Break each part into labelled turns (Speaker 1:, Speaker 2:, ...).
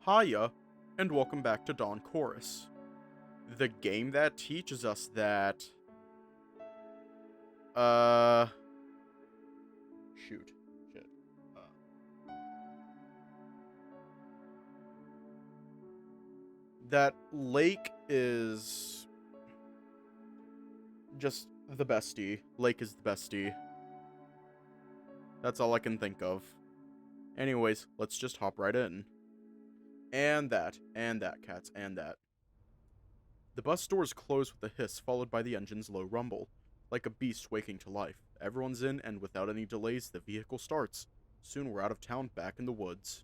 Speaker 1: Hiya, and welcome back to Dawn Chorus, the game that teaches us that, shoot, shit, that Lake is just the bestie. Lake is the bestie. That's all I can think of. Anyways, let's just hop right in. And that, cats, and that. The bus doors close with a hiss, followed by the engine's low rumble. Like a beast waking to life. Everyone's in, and without any delays, the vehicle starts. Soon we're out of town, back in the woods.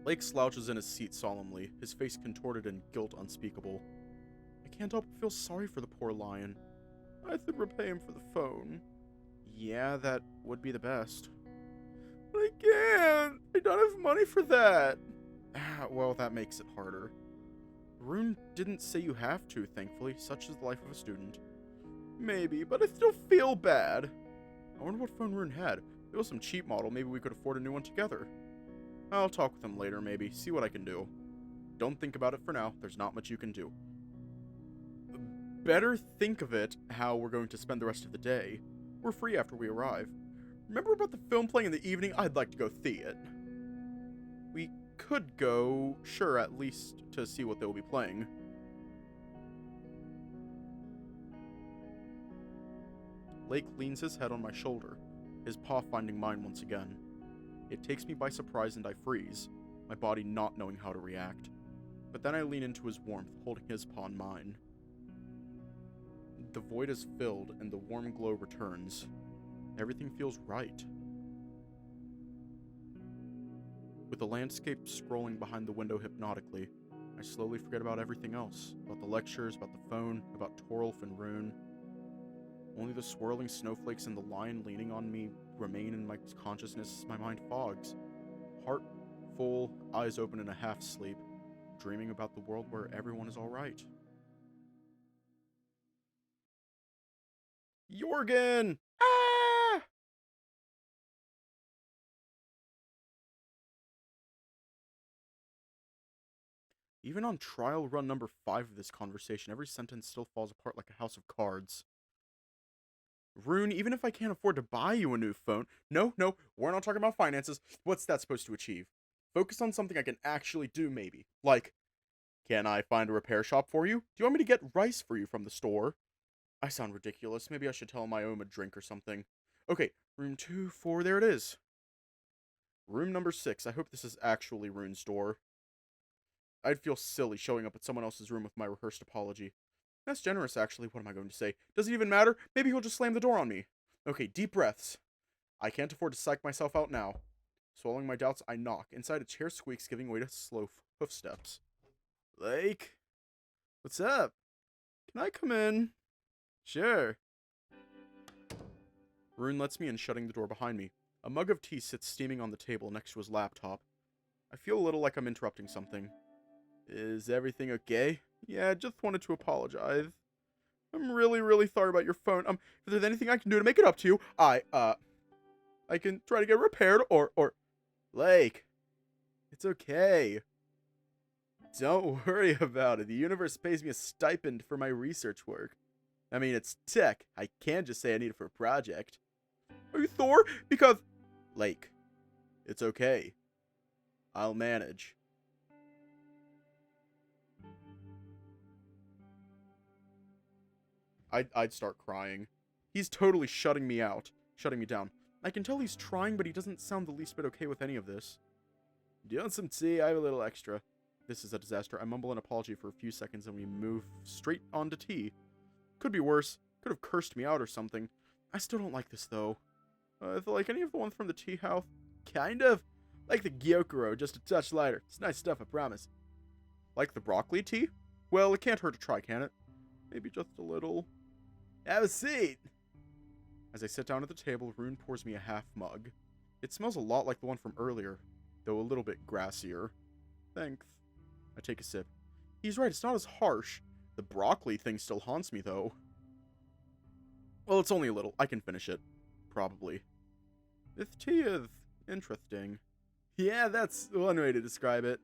Speaker 1: Lake slouches in his seat solemnly, his face contorted in guilt unspeakable. I can't help but feel sorry for the poor lion. I could repay him for the phone. Yeah, that would be the best. I can't! I don't have money for that! Well, that makes it harder. Rune didn't say you have to, thankfully. Such is the life of a student. Maybe, but I still feel bad. I wonder what phone Rune had. If it was some cheap model, maybe we could afford a new one together. I'll talk with him later, maybe. See what I can do. Don't think about it for now. There's not much you can do. Better think of it how we're going to spend the rest of the day. We're free after we arrive. Remember about the film playing in the evening? I'd like to go see it. We could go, sure, at least to see what they'll be playing. Lake leans his head on my shoulder, his paw finding mine once again. It takes me by surprise and I freeze, my body not knowing how to react. But then I lean into his warmth, holding his paw in mine. The void is filled and the warm glow returns. Everything feels right. With the landscape scrolling behind the window hypnotically, I slowly forget about everything else. About the lectures, about the phone, about Torolf and Rune. Only the swirling snowflakes and the lion leaning on me remain in my consciousness as my mind fogs. Heart full, eyes open in a half-sleep, dreaming about the world where everyone is alright. Jorgen! Ah! Even on trial run number 5 of this conversation, every sentence still falls apart like a house of cards. Rune, even if I can't afford to buy you a new phone... No, we're not talking about finances. What's that supposed to achieve? Focus on something I can actually do, maybe. Like, can I find a repair shop for you? Do you want me to get rice for you from the store? I sound ridiculous. Maybe I should tell him I owe him a drink or something. Okay, room 2-4, there it is. Room number 6. I hope this is actually Rune's door. I'd feel silly showing up at someone else's room with my rehearsed apology. That's generous, actually. What am I going to say? Does it even matter? Maybe he'll just slam the door on me. Okay, deep breaths. I can't afford to psych myself out now. Swallowing my doubts, I knock. Inside, a chair squeaks, giving way to slow hoof steps. Lake? What's up? Can I come in? Sure. Rune lets me in, shutting the door behind me. A mug of tea sits steaming on the table next to his laptop. I feel a little like I'm interrupting something. Is everything okay? Yeah, just wanted to apologize. I'm really sorry about your phone. If there's anything I can do to make it up to you, I can try to get it repaired, or... Lake, it's okay. Don't worry about it. The universe pays me a stipend for my research work. I mean, it's tech. I can't just say I need it for a project. Are you Thor? Because... Lake, it's okay. I'll manage. I'd start crying. He's totally shutting me out. Shutting me down. I can tell he's trying, but he doesn't sound the least bit okay with any of this. Do you want some tea? I have a little extra. This is a disaster. I mumble an apology for a few seconds and we move straight on to tea. Could be worse. Could have cursed me out or something. I still don't like this, though. Like any of the ones from the tea house? Kind of. Like the Gyokuro, just a touch lighter. It's nice stuff, I promise. Like the broccoli tea? Well, it can't hurt to try, can it? Maybe just a little. Have a seat. As I sit down at the table, Rune pours me a half mug. It smells a lot like the one from earlier, though a little bit grassier. Thanks. I take a sip. He's right, it's not as harsh. The broccoli thing still haunts me, though. Well, it's only a little. I can finish it. Probably. This tea is interesting. Yeah, that's one way to describe it.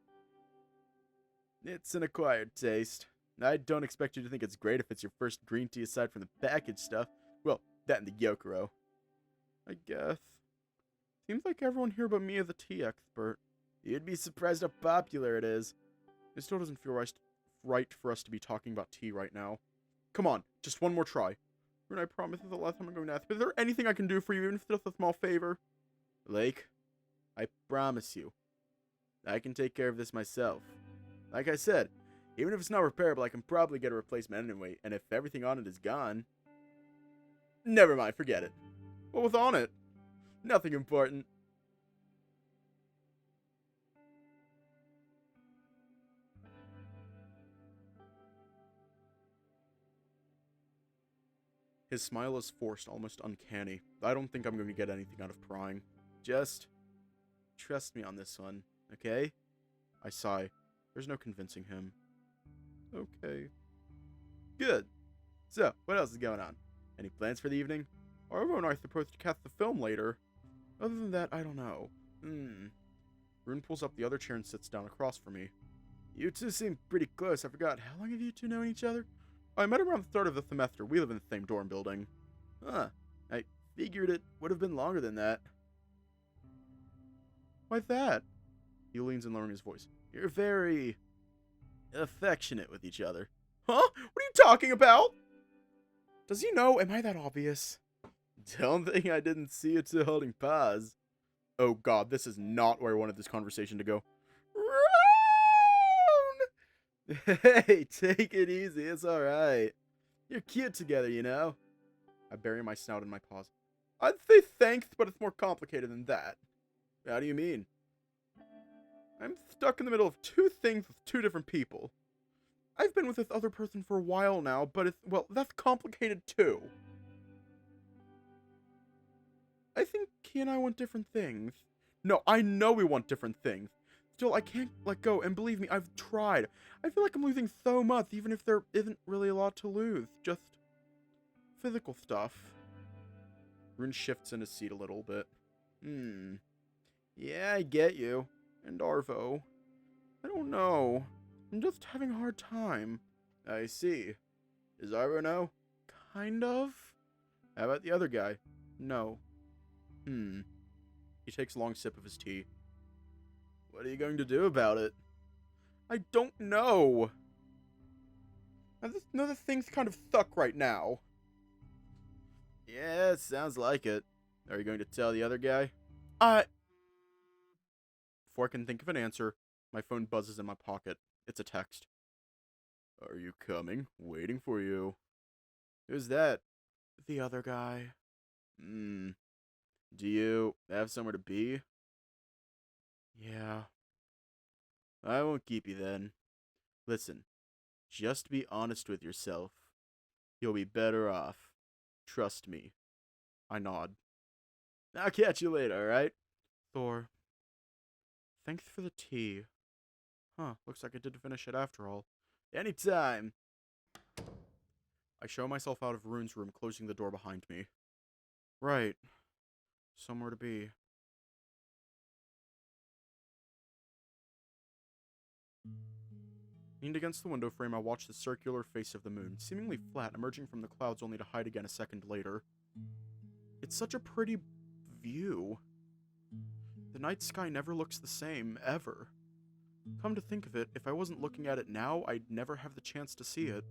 Speaker 1: It's an acquired taste. I don't expect you to think it's great if it's your first green tea aside from the packaged stuff. Well, that and the Gyokuro. I guess. Seems like everyone here but me is a tea expert. You'd be surprised how popular it is. It still doesn't feel right for us to be talking about tea right now. Come on, just one more try. And I promise this is the last time I'm going to ask. Is there anything I can do for you, even if it's just a small favor? Lake, I promise you, I can take care of this myself. Like I said, even if it's not repairable, I can probably get a replacement anyway, and if everything on it is gone... Never mind, forget it. What was on it? Nothing important. His smile is forced, almost uncanny. I don't think I'm going to get anything out of prying. Just trust me on this one, okay? I sigh. There's no convincing him. Okay. Good. So, what else is going on? Any plans for the evening? Arvo and I are supposed to catch the film later. Other than that, I don't know. Rune pulls up the other chair and sits down across from me. You two seem pretty close. I forgot. How long have you two known each other? I met him around the start of the semester. We live in the same dorm building. Huh. I figured it would have been longer than that. Why that? He leans in, lowering his voice. You're very... affectionate with each other. Huh? What are you talking about? Does he know? Am I that obvious? Don't think I didn't see you two holding paws. Oh god, this is not where I wanted this conversation to go. Rune! Hey, take it easy, it's alright. You're cute together, you know? I bury my snout in my paws. I'd say thanks, but it's more complicated than that. How do you mean? I'm stuck in the middle of two things with two different people. I've been with this other person for a while now, but it's, well, that's complicated too. I think he and I want different things. No, I know we want different things. Still, I can't let go, and believe me, I've tried. I feel like I'm losing so much, even if there isn't really a lot to lose. Just physical stuff. Rune shifts in his seat a little bit. Yeah, I get you. And Arvo. I don't know. I'm just having a hard time. I see. Does Arvo know? Kind of. How about the other guy? No. He takes a long sip of his tea. What are you going to do about it? I don't know. I just know that things kind of suck right now. Yeah, it sounds like it. Are you going to tell the other guy? Before I can think of an answer, my phone buzzes in my pocket. It's a text. Are you coming? Waiting for you. Who's that? The other guy. Do you have somewhere to be? Yeah. I won't keep you then. Listen, just be honest with yourself. You'll be better off. Trust me. I nod. I'll catch you later, alright? Thor. Thanks for the tea. Huh, looks like I did finish it after all. Anytime! I show myself out of Rune's room, closing the door behind me. Right. Somewhere to be. Leaned against the window frame, I watched the circular face of the moon, seemingly flat, emerging from the clouds only to hide again a second later. It's such a pretty view. The night sky never looks the same, ever. Come to think of it, if I wasn't looking at it now, I'd never have the chance to see it.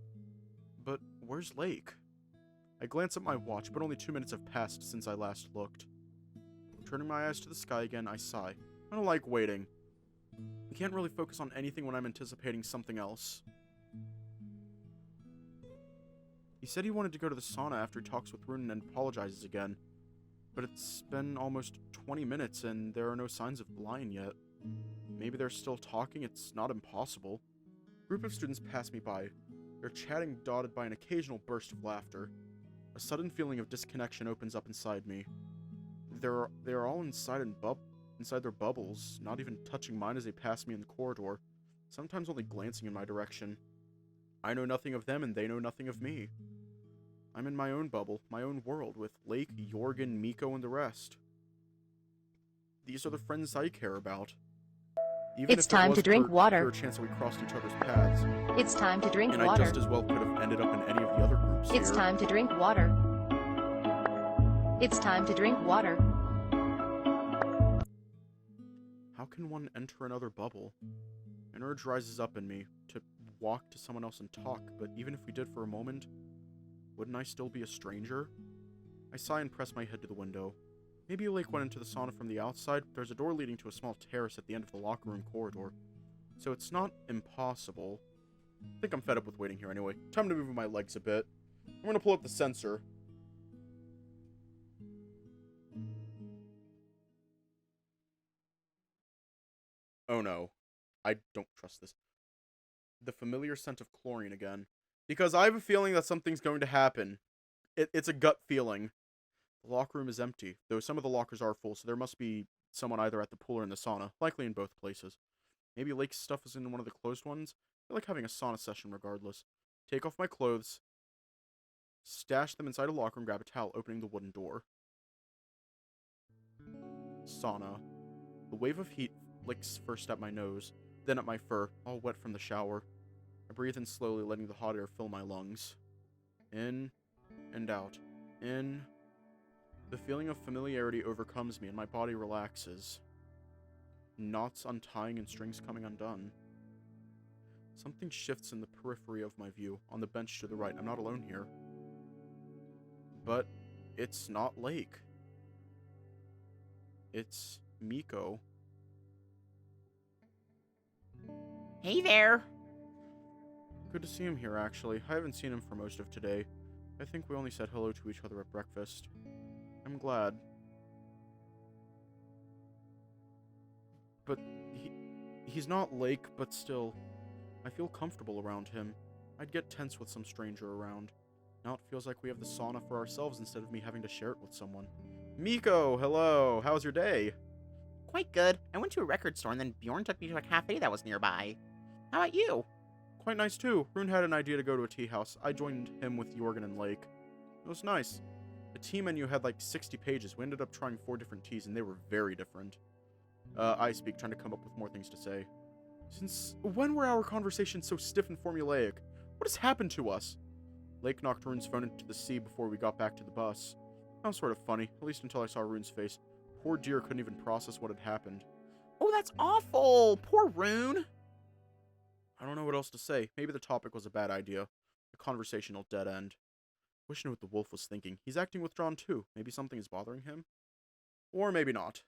Speaker 1: But where's Lake? I glance at my watch, but only 2 minutes have passed since I last looked. Turning my eyes to the sky again, I sigh. I don't like waiting. I can't really focus on anything when I'm anticipating something else. He said he wanted to go to the sauna after he talks with Rune and apologizes again. But it's been almost 20 minutes and there are no signs of Blind yet. Maybe they're still talking, it's not impossible. A group of students pass me by. Their chatting dotted by an occasional burst of laughter. A sudden feeling of disconnection opens up inside me. They are all inside their bubbles, not even touching mine as they pass me in the corridor, sometimes only glancing in my direction. I know nothing of them and they know nothing of me. I'm in my own bubble, my own world, with Lake, Jorgen, Miko, and the rest. these are the friends I care about. Even
Speaker 2: It's
Speaker 1: if
Speaker 2: time
Speaker 1: it was
Speaker 2: to drink
Speaker 1: for
Speaker 2: water.
Speaker 1: a chance that we crossed each other's paths.
Speaker 2: It's time to drink
Speaker 1: And
Speaker 2: water.
Speaker 1: I just as well could have ended up in any of the other groups
Speaker 2: It's
Speaker 1: here.
Speaker 2: time to drink water. It's time to drink water.
Speaker 1: How can one enter another bubble? An urge rises up in me to walk to someone else and talk, but even if we did for a moment, wouldn't I still be a stranger? I sigh and press my head to the window. Maybe Lake went into the sauna from the outside. There's a door leading to a small terrace at the end of the locker room corridor, so it's not impossible. I think I'm fed up with waiting here anyway. Time to move my legs a bit. I'm gonna pull up the sensor. Oh no. I don't trust this. The familiar scent of chlorine again. Because I have a feeling that something's going to happen. It's a gut feeling. The locker room is empty, though some of the lockers are full, so there must be someone either at the pool or in the sauna, likely in both places. Maybe Lake's stuff is in one of the closed ones? I like having a sauna session regardless. Take off my clothes, stash them inside a locker and grab a towel, opening the wooden door. Sauna. The wave of heat licks first at my nose, then at my fur, all wet from the shower. I breathe in slowly, letting the hot air fill my lungs. In and out. In. The feeling of familiarity overcomes me and my body relaxes. Knots untying and strings coming undone. Something shifts in the periphery of my view, on the bench to the right. I'm not alone here. But it's not Lake. It's Miko.
Speaker 3: Hey there.
Speaker 1: Good to see him here, actually. I haven't seen him for most of today. I think we only said hello to each other at breakfast. I'm glad. But he's not Lake, but still. I feel comfortable around him. I'd get tense with some stranger around. Now it feels like we have the sauna for ourselves instead of me having to share it with someone. Miko, hello. How's your day?
Speaker 3: Quite good. I went to a record store and then Bjorn took me to a cafe that was nearby. How about you?
Speaker 1: Quite nice too. Rune had an idea to go to a tea house. I joined him with Jorgen and Lake. It was nice. The tea menu had like 60 pages. We ended up trying 4 different teas and they were very different. I speak, trying to come up with more things to say. Since when were our conversations so stiff and formulaic? What has happened to us? Lake knocked Rune's phone into the sea before we got back to the bus. That was sort of funny, at least until I saw Rune's face. Poor dear couldn't even process what had happened.
Speaker 3: Oh, that's awful. Poor Rune.
Speaker 1: I don't know what else to say. Maybe the topic was a bad idea. A conversational dead end. Wish I knew what the wolf was thinking. He's acting withdrawn too. Maybe something is bothering him? Or maybe not.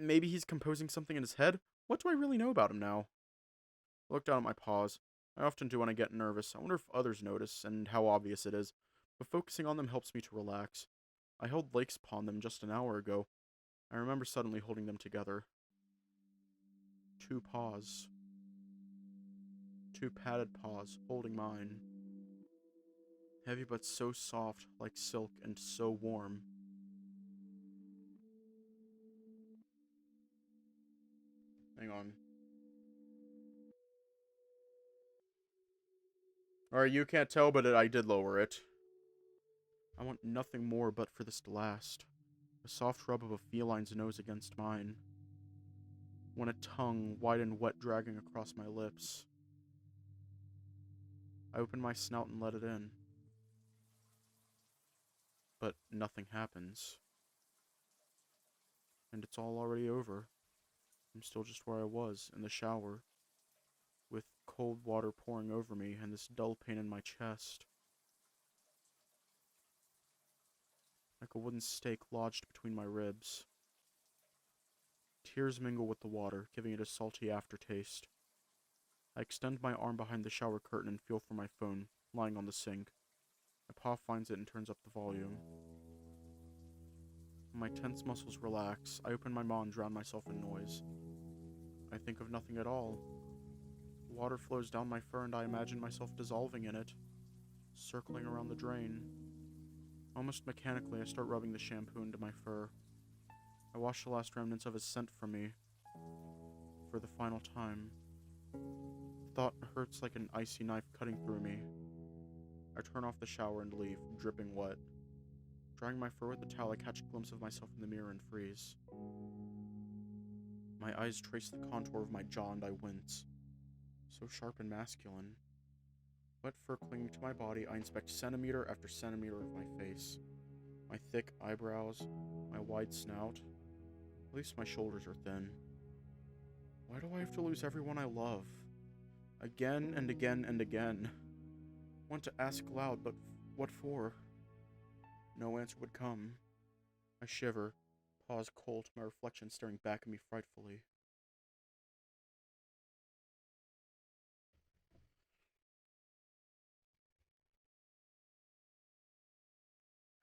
Speaker 1: Maybe he's composing something in his head? What do I really know about him now? I look down at my paws. I often do when I get nervous. I wonder if others notice, and how obvious it is. But focusing on them helps me to relax. I held Lake's paw on them just an hour ago. I remember suddenly holding them together. 2 paws. 2 padded paws, holding mine. Heavy but so soft, like silk, and so warm. Hang on. Alright, you can't tell, but I did lower it. I want nothing more but for this to last. A soft rub of a feline's nose against mine. When a tongue, white and wet, dragging across my lips. I open my snout and let it in. But nothing happens. And it's all already over. I'm still just where I was, in the shower, with cold water pouring over me and this dull pain in my chest. Like a wooden stake lodged between my ribs. Tears mingle with the water, giving it a salty aftertaste. I extend my arm behind the shower curtain and feel for my phone, lying on the sink. My paw finds it and turns up the volume. When my tense muscles relax, I open my maw and drown myself in noise. I think of nothing at all. Water flows down my fur and I imagine myself dissolving in it, circling around the drain. Almost mechanically, I start rubbing the shampoo into my fur. I wash the last remnants of his scent from me, for the final time. The thought hurts like an icy knife cutting through me. I turn off the shower and leave, dripping wet. Drying my fur with the towel, I catch a glimpse of myself in the mirror and freeze. My eyes trace the contour of my jaw and I wince. So sharp and masculine. Wet fur clinging to my body, I inspect centimeter after centimeter of my face. My thick eyebrows, my wide snout. At least my shoulders are thin. Why do I have to lose everyone I love? Again and again and again. Want to ask aloud, but what for? No answer would come. I shiver, pause cold, my reflection staring back at me frightfully.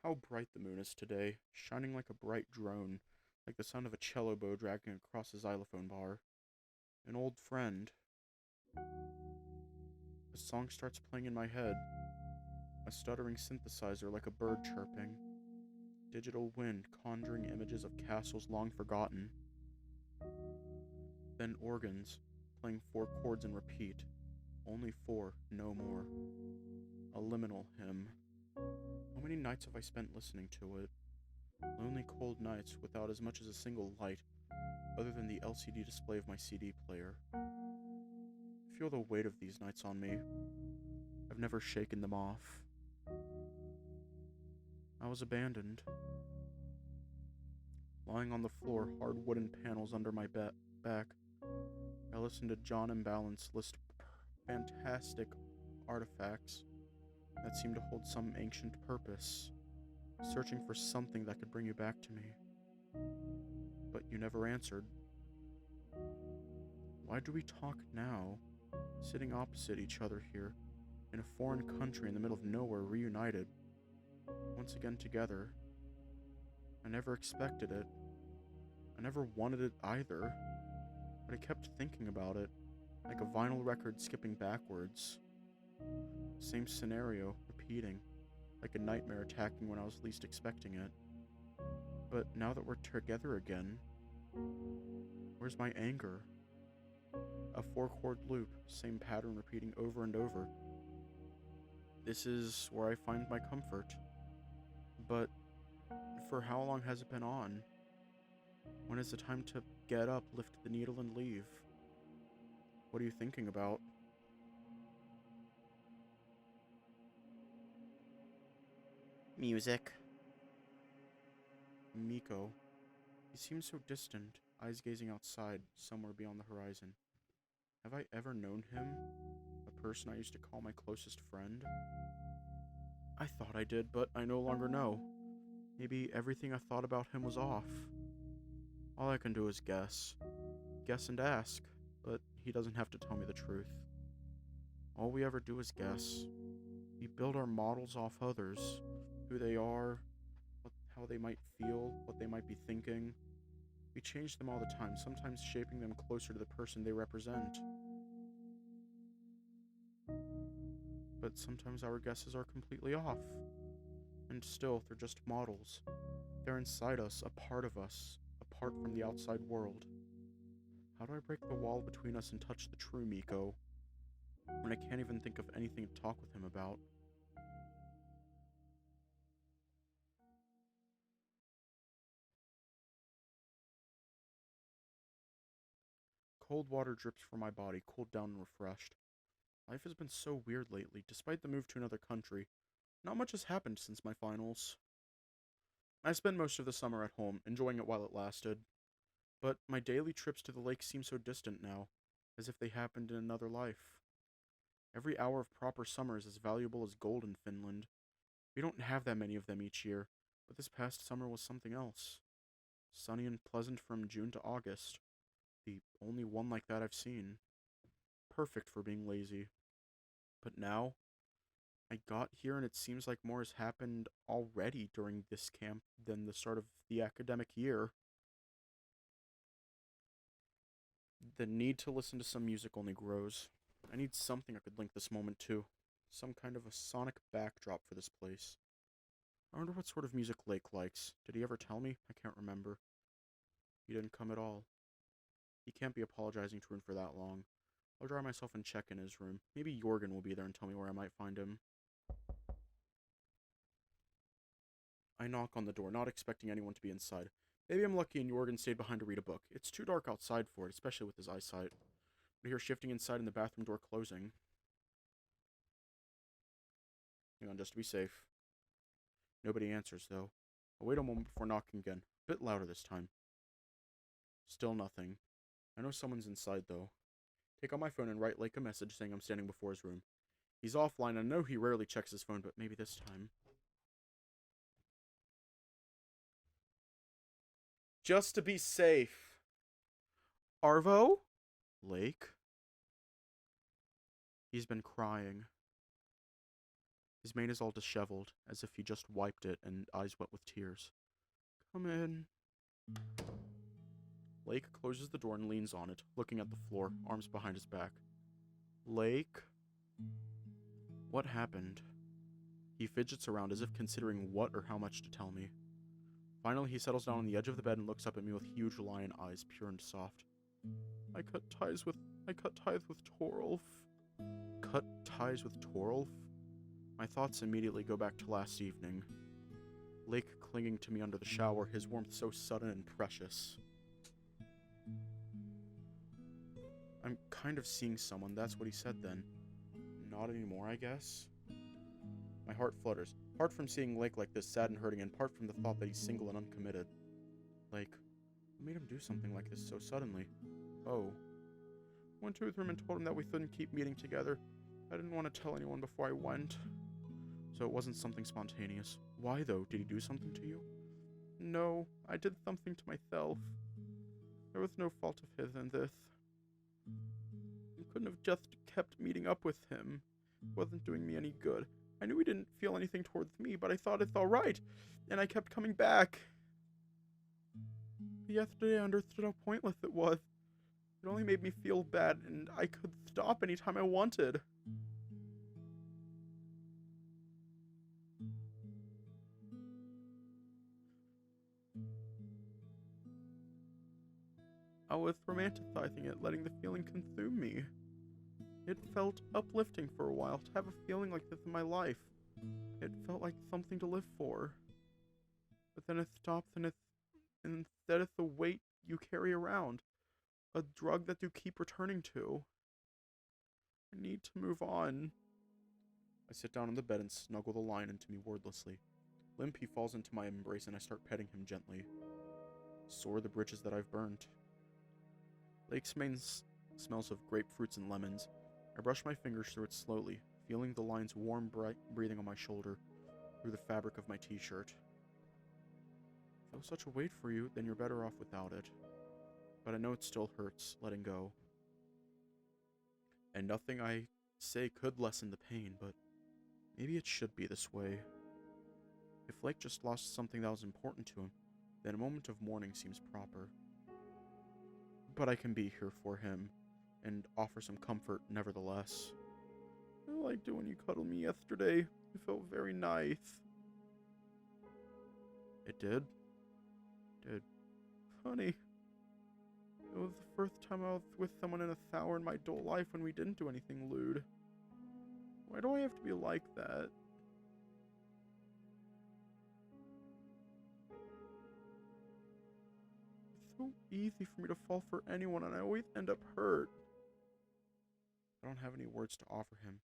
Speaker 1: How bright the moon is today, shining like a bright drone, like the sound of a cello bow dragging across a xylophone bar. An old friend. A song starts playing in my head, a stuttering synthesizer like a bird chirping. Digital wind conjuring images of castles long forgotten. Then organs, playing 4 chords in repeat. Only 4, no more. A liminal hymn. How many nights have I spent listening to it? Lonely cold nights without as much as a single light, other than the LCD display of my CD player. I feel the weight of these nights on me. I've never shaken them off. I was abandoned. Lying on the floor, hard wooden panels under my back, I listened to John Imbalance list fantastic artifacts that seemed to hold some ancient purpose, searching for something that could bring you back to me. But you never answered. Why do we talk now, sitting opposite each other here, in a foreign country in the middle of nowhere, reunited, once again together? I never expected it. I never wanted it either, but I kept thinking about it, like a vinyl record skipping backwards. Same scenario, repeating, like a nightmare attacking when I was least expecting it. But now that we're together again, where's my anger? A 4-chord loop, same pattern repeating over and over. This is where I find my comfort. But for how long has it been on? When is the time to get up, lift the needle, and leave? What are you thinking about?
Speaker 3: Music.
Speaker 1: Miko. He seems so distant, eyes gazing outside, somewhere beyond the horizon. Have I ever known him? A person I used to call my closest friend? I thought I did, but I no longer know. Maybe everything I thought about him was off. All I can do is guess. Guess and ask, but he doesn't have to tell me the truth. All we ever do is guess. We build our models off others, who they are, how they might feel, what they might be thinking. We change them all the time, sometimes shaping them closer to the person they represent. But sometimes our guesses are completely off. And still, they're just models. They're inside us, a part of us, apart from the outside world. How do I break the wall between us and touch the true Miko, when I can't even think of anything to talk with him about? Cold water drips from my body, cooled down and refreshed. Life has been so weird lately, despite the move to another country. Not much has happened since my finals. I spent most of the summer at home, enjoying it while it lasted. But my daily trips to the lake seem so distant now, as if they happened in another life. Every hour of proper summer is as valuable as gold in Finland. We don't have that many of them each year, but this past summer was something else. Sunny and pleasant from June to August. The only one like that I've seen. Perfect for being lazy. But now, I got here and it seems like more has happened already during this camp than the start of the academic year. The need to listen to some music only grows. I need something I could link this moment to. Some kind of a sonic backdrop for this place. I wonder what sort of music Lake likes. Did he ever tell me? I can't remember. He didn't come at all. He can't be apologizing to him for that long. I'll dry myself and check in his room. Maybe Jorgen will be there and tell me where I might find him. I knock on the door, not expecting anyone to be inside. Maybe I'm lucky and Jorgen stayed behind to read a book. It's too dark outside for it, especially with his eyesight. I hear shifting inside and the bathroom door closing. Hang on, just to be safe. Nobody answers, though. I wait a moment before knocking again. A bit louder this time. Still nothing. I know someone's inside, though. Take out my phone and write Lake a message saying I'm standing before his room. He's offline. I know he rarely checks his phone, but maybe this time. Just to be safe. Arvo? Lake? He's been crying. His mane is all disheveled, as if he just wiped it and eyes wet with tears. Come in. Lake closes the door and leans on it, looking at the floor, arms behind his back. Lake? What happened? He fidgets around as if considering what or how much to tell me. Finally, he settles down on the edge of the bed and looks up at me with huge lion eyes, pure and soft. I cut ties with Torolf. Cut ties with Torolf? My thoughts immediately go back to last evening. Lake clinging to me under the shower, his warmth so sudden and precious. I'm kind of seeing someone, that's what he said then. Not anymore, I guess? My heart flutters, part from seeing Lake like this, sad and hurting, and part from the thought that he's single and uncommitted. Lake, what made him do something like this so suddenly? Oh. Went to his room and told him that we couldn't keep meeting together. I didn't want to tell anyone before I went. So it wasn't something spontaneous. Why, though? Did he do something to you? No, I did something to myself. There was no fault of his in this. I couldn't have just kept meeting up with him. It wasn't doing me any good. I knew he didn't feel anything towards me, but I thought it's alright, and I kept coming back. But yesterday I understood how pointless it was. It only made me feel bad, and I could stop anytime I wanted. I was romanticizing it, letting the feeling consume me. It felt uplifting for a while to have a feeling like this in my life. It felt like something to live for. But then it stops and instead it's a weight you carry around. A drug that you keep returning to. I need to move on. I sit down on the bed and snuggle the lion into me wordlessly. Limp, he falls into my embrace and I start petting him gently. Sore the bridges that I've burnt. Lake's mane smells of grapefruits and lemons. I brush my fingers through it slowly, feeling the lion's warm breathing on my shoulder, through the fabric of my t-shirt. If it was such a weight for you, then you're better off without it. But I know it still hurts, letting go. And nothing I say could lessen the pain, but maybe it should be this way. If Lake just lost something that was important to him, then a moment of mourning seems proper. But I can be here for him, and offer some comfort nevertheless. I liked it when you cuddled me yesterday. It felt very nice. It did? Funny. It was the first time I was with someone in a sour in my dull life when we didn't do anything lewd. Why do I have to be like that? It's so easy for me to fall for anyone, and I always end up hurt. I don't have any words to offer him.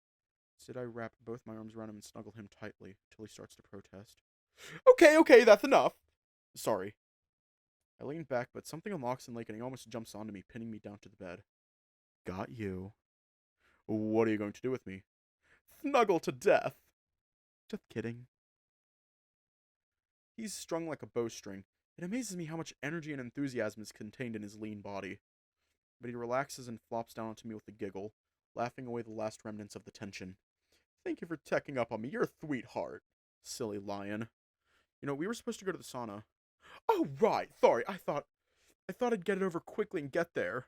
Speaker 1: Instead, I wrap both my arms around him and snuggle him tightly, till he starts to protest. Okay, that's enough! Sorry. I lean back, but something unlocks in Lake and he almost jumps onto me, pinning me down to the bed. Got you. What are you going to do with me? Snuggle to death! Just kidding. He's strung like a bowstring. It amazes me how much energy and enthusiasm is contained in his lean body. But he relaxes and flops down onto me with a giggle, laughing away the last remnants of the tension. Thank you for checking up on me. You're a sweetheart. Silly lion. You know, we were supposed to go to the sauna. Oh, right. Sorry. I thought I'd get it over quickly and get there.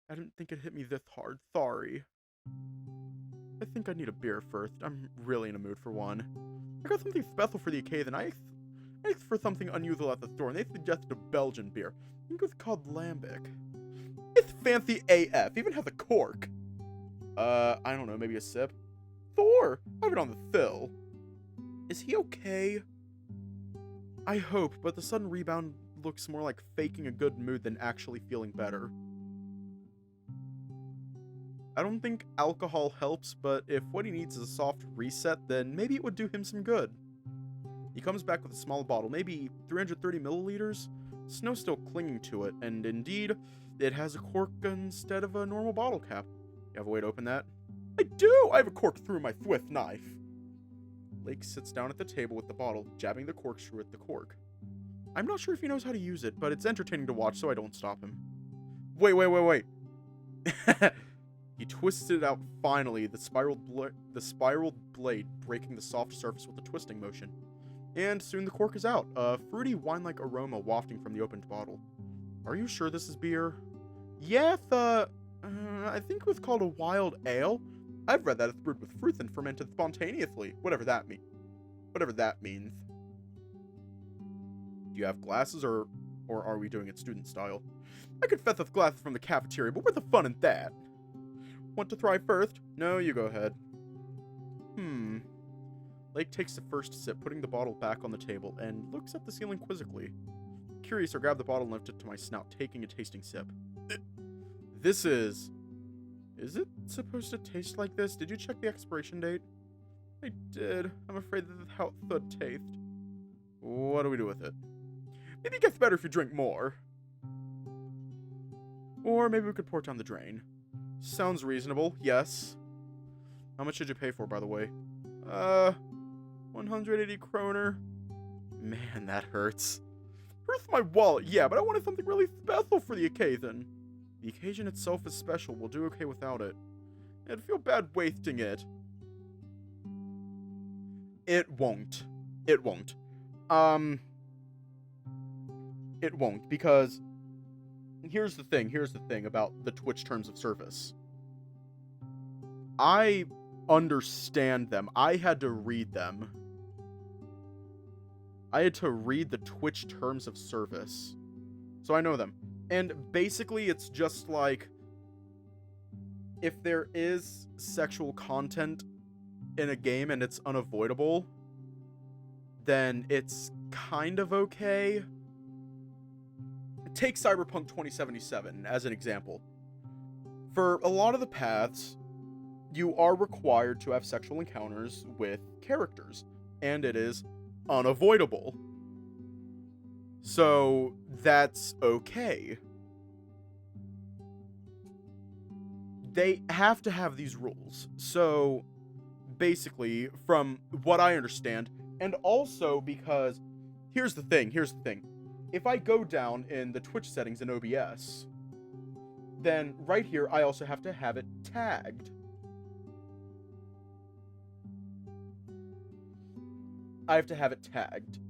Speaker 1: I didn't think it hit me this hard. Sorry. I think I need a beer first. I'm really in a mood for one. I got something special for the occasion. I asked for something unusual at the store, and they suggested a Belgian beer. I think it was called Lambic. It's fancy AF. Even has a cork. I don't know. Maybe a sip? Thor! I have it on the fill. Is he okay? I hope, but the sudden rebound looks more like faking a good mood than actually feeling better. I don't think alcohol helps, but if what he needs is a soft reset, then maybe it would do him some good. He comes back with a small bottle, maybe 330 milliliters. Snow's still clinging to it, and indeed, it has a cork instead of a normal bottle cap. You have a way to open that? I do! I have a cork through my thwift knife. Lake sits down at the table with the bottle, jabbing the corkscrew at the cork. I'm not sure if he knows how to use it, but it's entertaining to watch, so I don't stop him. Wait. He twists it out finally, the spiraled blade breaking the soft surface with a twisting motion. And soon the cork is out, a fruity wine-like aroma wafting from the opened bottle. Are you sure this is beer? Yeah, I think it was called a wild ale. I've read that it's brewed with fruit and fermented spontaneously, whatever that means. Do you have glasses, or are we doing it student style? I could fetch with glasses from the cafeteria, but where's the fun in that? Want to try first? No, you go ahead. Lake takes the first sip, putting the bottle back on the table, and looks at the ceiling quizzically. Curious, I grab the bottle and lift it to my snout, taking a tasting sip. This is... Is it supposed to taste like this? Did you check the expiration date? I did. I'm afraid that how it would taste. What do we do with it? Maybe it gets better if you drink more. Or maybe we could pour it down the drain. Sounds reasonable, yes. How much did you pay for, by the way? 180 kroner. Man, that hurts. Hurts my wallet, yeah, but I wanted something really special for the occasion. The occasion itself is special. We'll do okay without it. I'd feel bad wasting it. It won't. It won't, because here's the thing about the Twitch terms of service. I understand them. I had to read them. I had to read the Twitch terms of service. So I know them. And basically it's just like, if there is sexual content in a game and it's unavoidable, then it's kind of okay. Take Cyberpunk 2077 as an example. For a lot of the paths, you are required to have sexual encounters with characters, and it is unavoidable. So that's okay. They have to have these rules. So basically, from what I understand, and also because here's the thing. If I go down in the Twitch settings in OBS, then right here I also have to have it tagged. I have to have it tagged.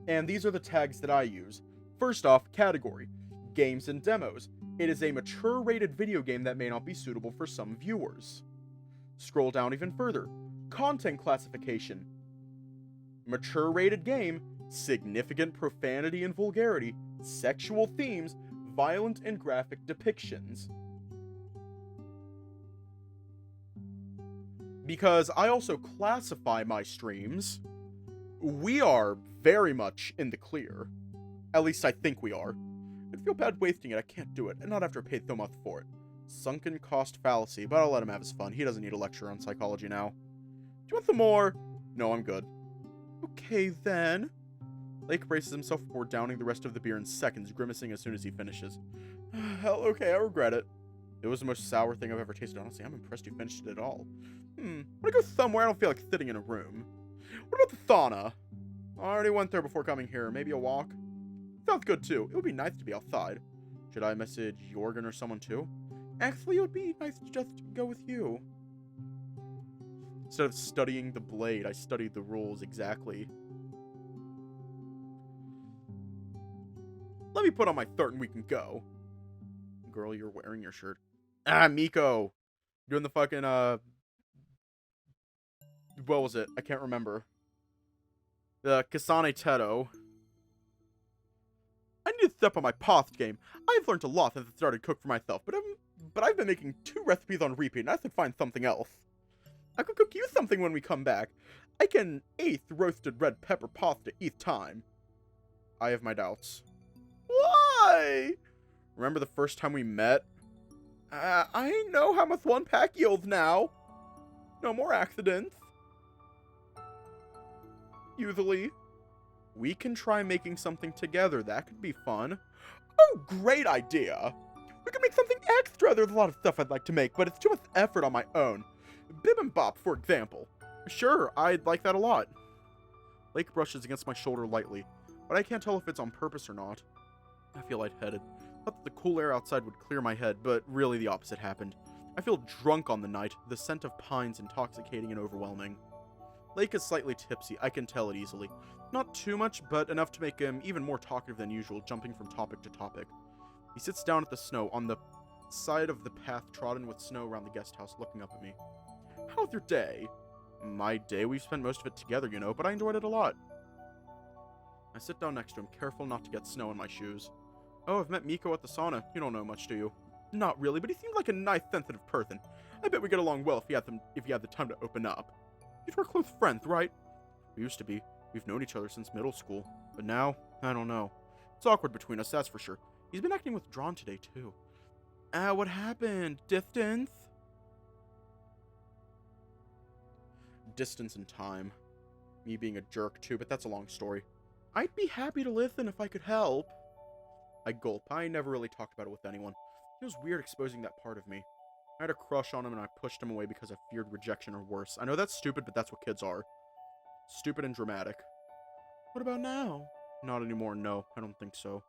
Speaker 1: And these are the tags that I use. First off, category: games and demos. It is a mature rated video game that may not be suitable for some viewers. Scroll down even further. Content classification: mature rated game, significant profanity and vulgarity, sexual themes, violent and graphic depictions. Because I also classify my streams, we are very much in the clear. At least I think we are. I'd feel bad wasting it. I can't do it, and not after I paid so much for it. Sunken cost fallacy, but I'll let him have his fun. He doesn't need a lecture on psychology now. Do you want some more? No, I'm good. Okay, then. Lake braces himself before downing the rest of the beer in seconds, grimacing as soon as he finishes. Hell, okay, I regret it. It was the most sour thing I've ever tasted. Honestly, I'm impressed you finished it all. Wanna go somewhere? I don't feel like sitting in a room. What about the sauna? I already went there before coming here. Maybe a walk? Sounds good, too. It would be nice to be outside. Should I message Jorgen or someone, too? Actually, it would be nice to just go with you. Instead of studying the blade, I studied the rules exactly. Let me put on my shirt and we can go. Girl, you're wearing your shirt. Ah, Miko. Doing the fucking, what was it? I can't remember. The Kasane Teto. I need to step on my path game. I've learned a lot since I started to cook for myself, but I've been making 2 recipes on repeat, and I should find something else. I could cook you something when we come back. I can 8th roasted red pepper pasta each time. I have my doubts. Why? Remember the first time we met? I know how much one pack yields now. No more accidents. Usually. We can try making something together. That could be fun. Oh, great idea. We could make something extra. There's a lot of stuff I'd like to make, but it's too much effort on my own. Bibimbap, for example. Sure, I'd like that a lot. Lake brushes against my shoulder lightly, but I can't tell if it's on purpose or not. I feel lightheaded. Thought that the cool air outside would clear my head, but really the opposite happened. I feel drunk on the night, the scent of pines intoxicating and overwhelming. Lake is slightly tipsy, I can tell it easily. Not too much, but enough to make him even more talkative than usual, jumping from topic to topic. He sits down at the snow, on the side of the path trodden with snow around the guest house, looking up at me. How's your day? My day? We've spent most of it together, you know, but I enjoyed it a lot. I sit down next to him, careful not to get snow in my shoes. Oh, I've met Miko at the sauna. You don't know much, do you? Not really, but he seemed like a nice, sensitive person. I bet we get along well if you had the time to open up. You two are close friends, right? We used to be. We've known each other since middle school. But now, I don't know. It's awkward between us, that's for sure. He's been acting withdrawn today, too. What happened? Distance? Distance and time. Me being a jerk, too, but that's a long story. I'd be happy to listen if I could help. I gulp. I never really talked about it with anyone. It was weird exposing that part of me. I had a crush on him and I pushed him away because I feared rejection or worse. I know that's stupid, but that's what kids are. Stupid and dramatic. What about now? Not anymore, no. I don't think so.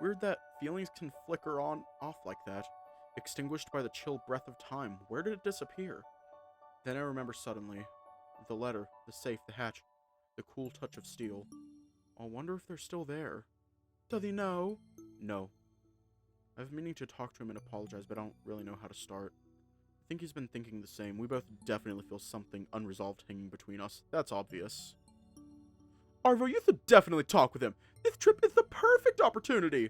Speaker 1: Weird that feelings can flicker on off like that. Extinguished by the chill breath of time. Where did it disappear? Then I remember suddenly. The letter, the safe, the hatch. The cool touch of steel. I wonder if they're still there. Does he know? No. I've been meaning to talk to him and apologize, but I don't really know how to start. I think he's been thinking the same. We both definitely feel something unresolved hanging between us. That's obvious. Arvo, you should definitely talk with him. This trip is the perfect opportunity.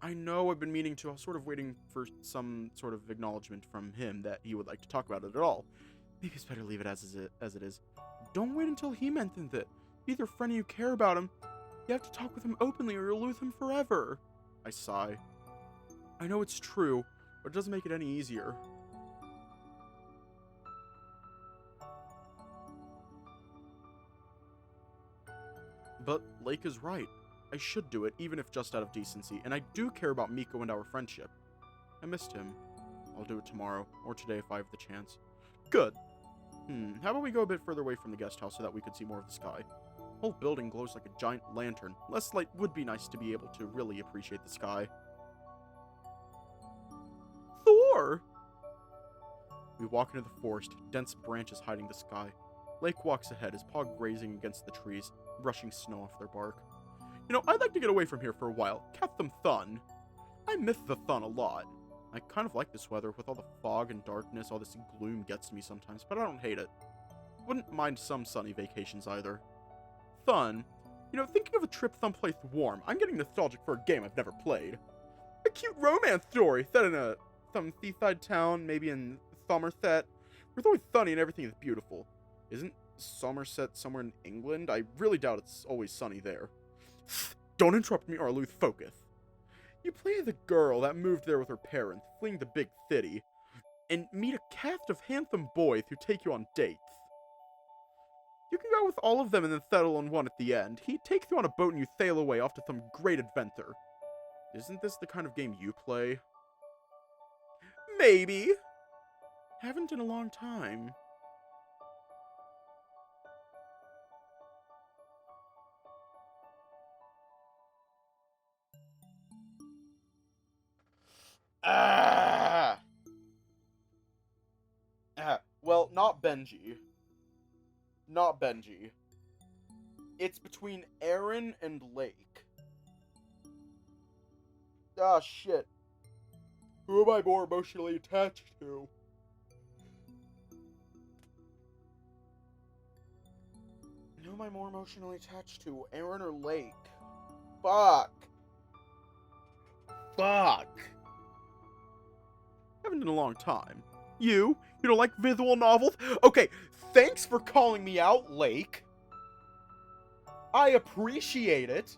Speaker 1: I know I've been meaning to. I was sort of waiting for some sort of acknowledgement from him that he would like to talk about it at all. Maybe it's better leave it as it is. Don't wait until he mentions it. He's your friend and you care about him. You have to talk with him openly or you'll lose him forever. I sigh. I know it's true, but it doesn't make it any easier. But Lake is right. I should do it, even if just out of decency, and I do care about Miko and our friendship. I missed him. I'll do it tomorrow, or today if I have the chance. Good. How about we go a bit further away from the guest house so that we could see more of the sky? The whole building glows like a giant lantern. Less light would be nice to be able to really appreciate the sky. Thor! We walk into the forest, dense branches hiding the sky. Lake walks ahead, his paw grazing against the trees, brushing snow off their bark. You know, I'd like to get away from here for a while, catch some sun. I miss the sun a lot. I kind of like this weather, with all the fog and darkness, all this gloom gets to me sometimes, but I don't hate it. Wouldn't mind some sunny vacations either. Fun. You know, thinking of a trip someplace warm, I'm getting nostalgic for a game I've never played. A cute romance story set in some seaside town, maybe in Somerset, where it's always sunny and everything is beautiful. Isn't Somerset somewhere in England? I really doubt it's always sunny there. Don't interrupt me or I'll lose focus. You play as a girl that moved there with her parents, fleeing the big city, and meet a cast of handsome boys who take you on dates. You can go with all of them and then settle on one at the end. He takes you on a boat and you sail away off to some great adventure. Isn't this the kind of game you play? Maybe. Haven't in a long time. Well, not Benji. Not Benji. It's between Aaron and Lake. Ah, shit. Who am I more emotionally attached to? Who am I more emotionally attached to? Aaron or Lake? Fuck. Haven't in a long time. You don't like visual novels? Okay, thanks for calling me out, Lake. I appreciate it.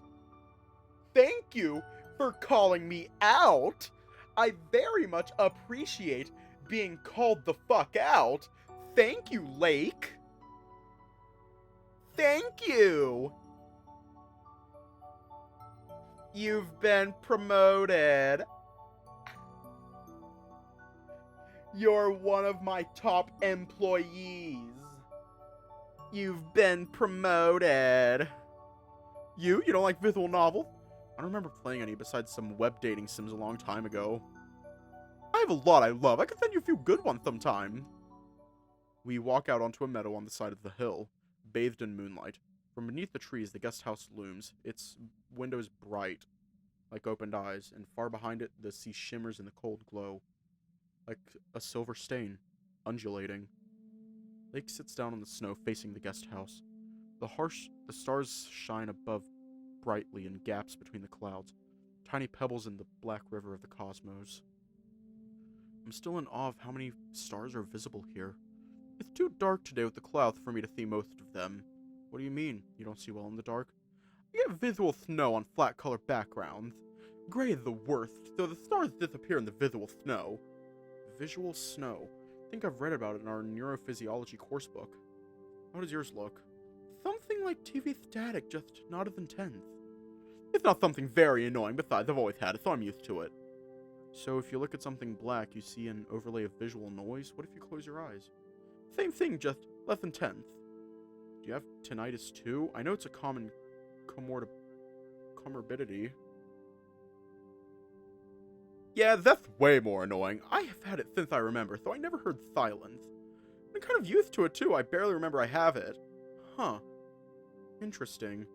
Speaker 1: Thank you for calling me out. I very much appreciate being called the fuck out. Thank you, Lake. Thank you. You've been promoted. You're one of my top employees. You've been promoted. You don't like visual novels? I don't remember playing any besides some web dating sims a long time ago. I have a lot I love. I could send you a few good ones sometime. We walk out onto a meadow on the side of the hill, bathed in moonlight. From beneath the trees, the guest house looms. Its windows bright, like opened eyes, and far behind it, the sea shimmers in the cold glow, like a silver stain, undulating. Lake sits down on the snow facing the guest house. The stars shine above brightly in gaps between the clouds, tiny pebbles in the black river of the cosmos. I'm still in awe of how many stars are visible here. It's too dark today with the clouds for me to see most of them. What do you mean? You don't see well in the dark? You get visual snow on flat color backgrounds. Gray is the worst, so the stars disappear in the visual snow. Visual snow. I think I've read about it in our neurophysiology course book. How does yours look? Something like TV static, just not as intense. It's not something very annoying, besides I've always had it, so I'm used to it. So if you look at something black, you see an overlay of visual noise. What if you close your eyes? Same thing, just less intense. Do you have tinnitus too? I know it's a common comorbidity. Yeah, that's way more annoying. I have had it since I remember, so I never heard silence. I'm kind of used to it too. I barely remember I have it. Huh. Interesting.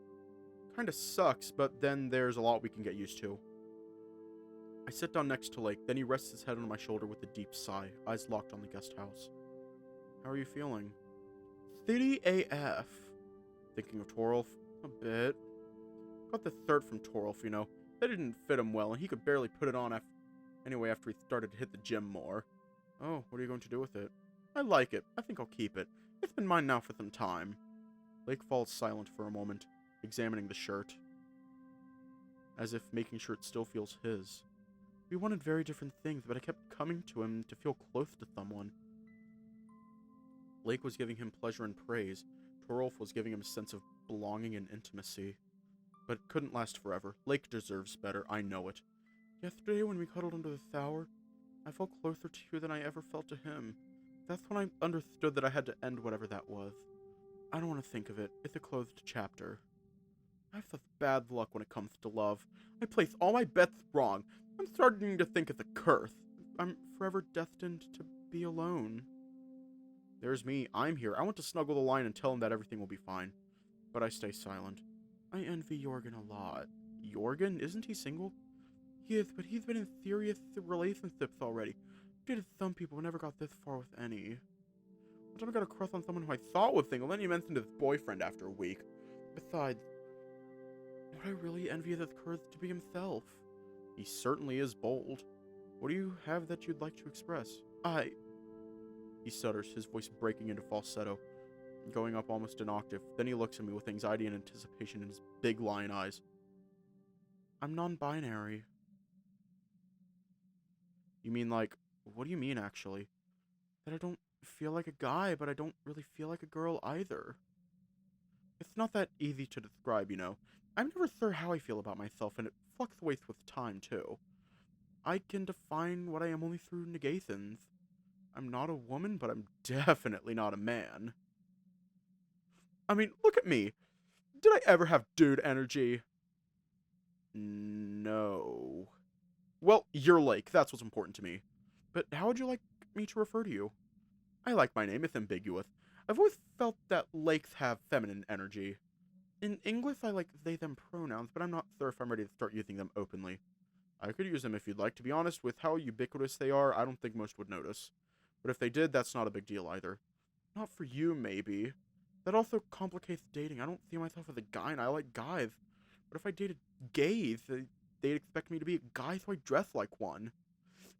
Speaker 1: Kinda sucks, but then there's a lot we can get used to. I sit down next to Lake, then he rests his head on my shoulder with a deep sigh, eyes locked on the guest house. How are you feeling? City AF. Thinking of Torolf? A bit. Got the third from Torolf, you know. That didn't fit him well, and he could barely put it on after he started to hit the gym more. Oh, what are you going to do with it? I like it. I think I'll keep it. It's been mine now for some time. Lake falls silent for a moment, examining the shirt, as if making sure it still feels his. We wanted very different things, but I kept coming to him to feel close to someone. Lake was giving him pleasure and praise. Torolf was giving him a sense of belonging and intimacy. But it couldn't last forever. Lake deserves better, I know it. Yesterday, when we cuddled under the tower, I felt closer to you than I ever felt to him. That's when I understood that I had to end whatever that was. I don't want to think of it. It's a closed chapter. I have such bad luck when it comes to love. I place all my bets wrong. I'm starting to think it's a curse. I'm forever destined to be alone. There's me. I'm here. I want to snuggle the lion and tell him that everything will be fine. But I stay silent. I envy Jorgen a lot. Jorgen? Isn't he single? He is, but he's been in serious relationships already. Dated some people, but never got this far with any. One time I got a crush on someone who I thought was single, then he mentioned his boyfriend after a week. Besides, what I really envy is his courage to be himself. He certainly is bold. What do you have that you'd like to express? He stutters, his voice breaking into falsetto, going up almost an octave. Then he looks at me with anxiety and anticipation in his big lion eyes. I'm non-binary. You mean like, what do you mean actually? That I don't feel like a guy, but I don't really feel like a girl either. It's not that easy to describe, you know. I'm never sure how I feel about myself, and it fluctuates with time, too. I can define what I am only through negations. I'm not a woman, but I'm definitely not a man. I mean, look at me. Did I ever have dude energy? No. Well, you're Lake, that's what's important to me. But how would you like me to refer to you? I like my name, it's ambiguous. I've always felt that Lakes have feminine energy. In English, I like they-them pronouns, but I'm not sure if I'm ready to start using them openly. I could use them if you'd like. To be honest, with how ubiquitous they are, I don't think most would notice. But if they did, that's not a big deal either. Not for you, maybe. That also complicates dating. I don't see myself as a guy, and I like guys. But if I dated gays, they'd expect me to be a guy, so I dress like one.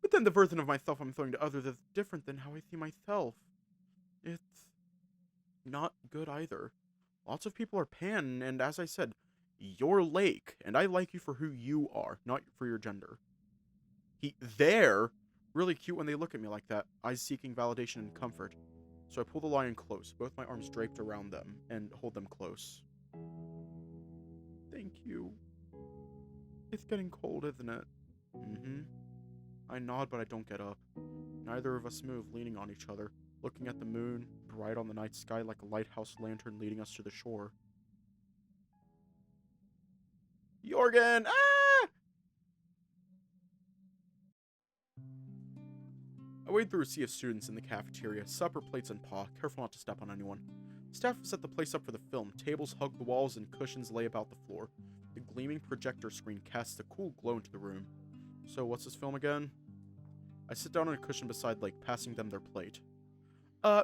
Speaker 1: But then the version of myself I'm showing to others is different than how I see myself. It's not good either. Lots of people are pan, and as I said, you're Lake, and I like you for who you are, not for your gender. They're really cute when they look at me like that, eyes seeking validation and comfort. So I pull the lion close, both my arms draped around them, and hold them close. Thank you. It's getting cold, isn't it? Mm-hmm. I nod, but I don't get up. Neither of us move, leaning on each other, looking at the moon, bright on the night sky like a lighthouse lantern leading us to the shore. Jorgen! Ah! I wade through a sea of students in the cafeteria, supper plates in paw, careful not to step on anyone. Staff have set the place up for the film. Tables hug the walls and cushions lay about the floor. The gleaming projector screen casts a cool glow into the room. So what's this film again? I sit down on a cushion beside Lake, passing them their plate.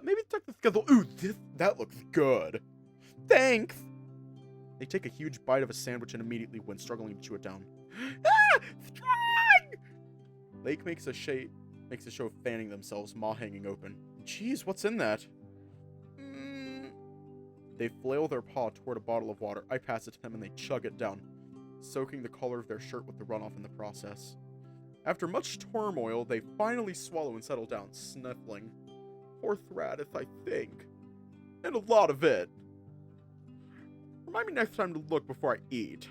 Speaker 1: Maybe check the schedule. Ooh, that looks good. Thanks! They take a huge bite of a sandwich and immediately wince, struggling to chew it down. Ah! Strong! Lake makes a show of fanning themselves, maw hanging open. Jeez, what's in that? They flail their paw toward a bottle of water. I pass it to them and they chug it down, soaking the collar of their shirt with the runoff in the process. After much turmoil, they finally swallow and settle down, sniffling. Poor Thradith, I think. And a lot of it. Remind me next time to look before I eat.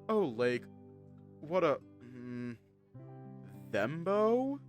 Speaker 1: Oh, Lake. What a... Thembo?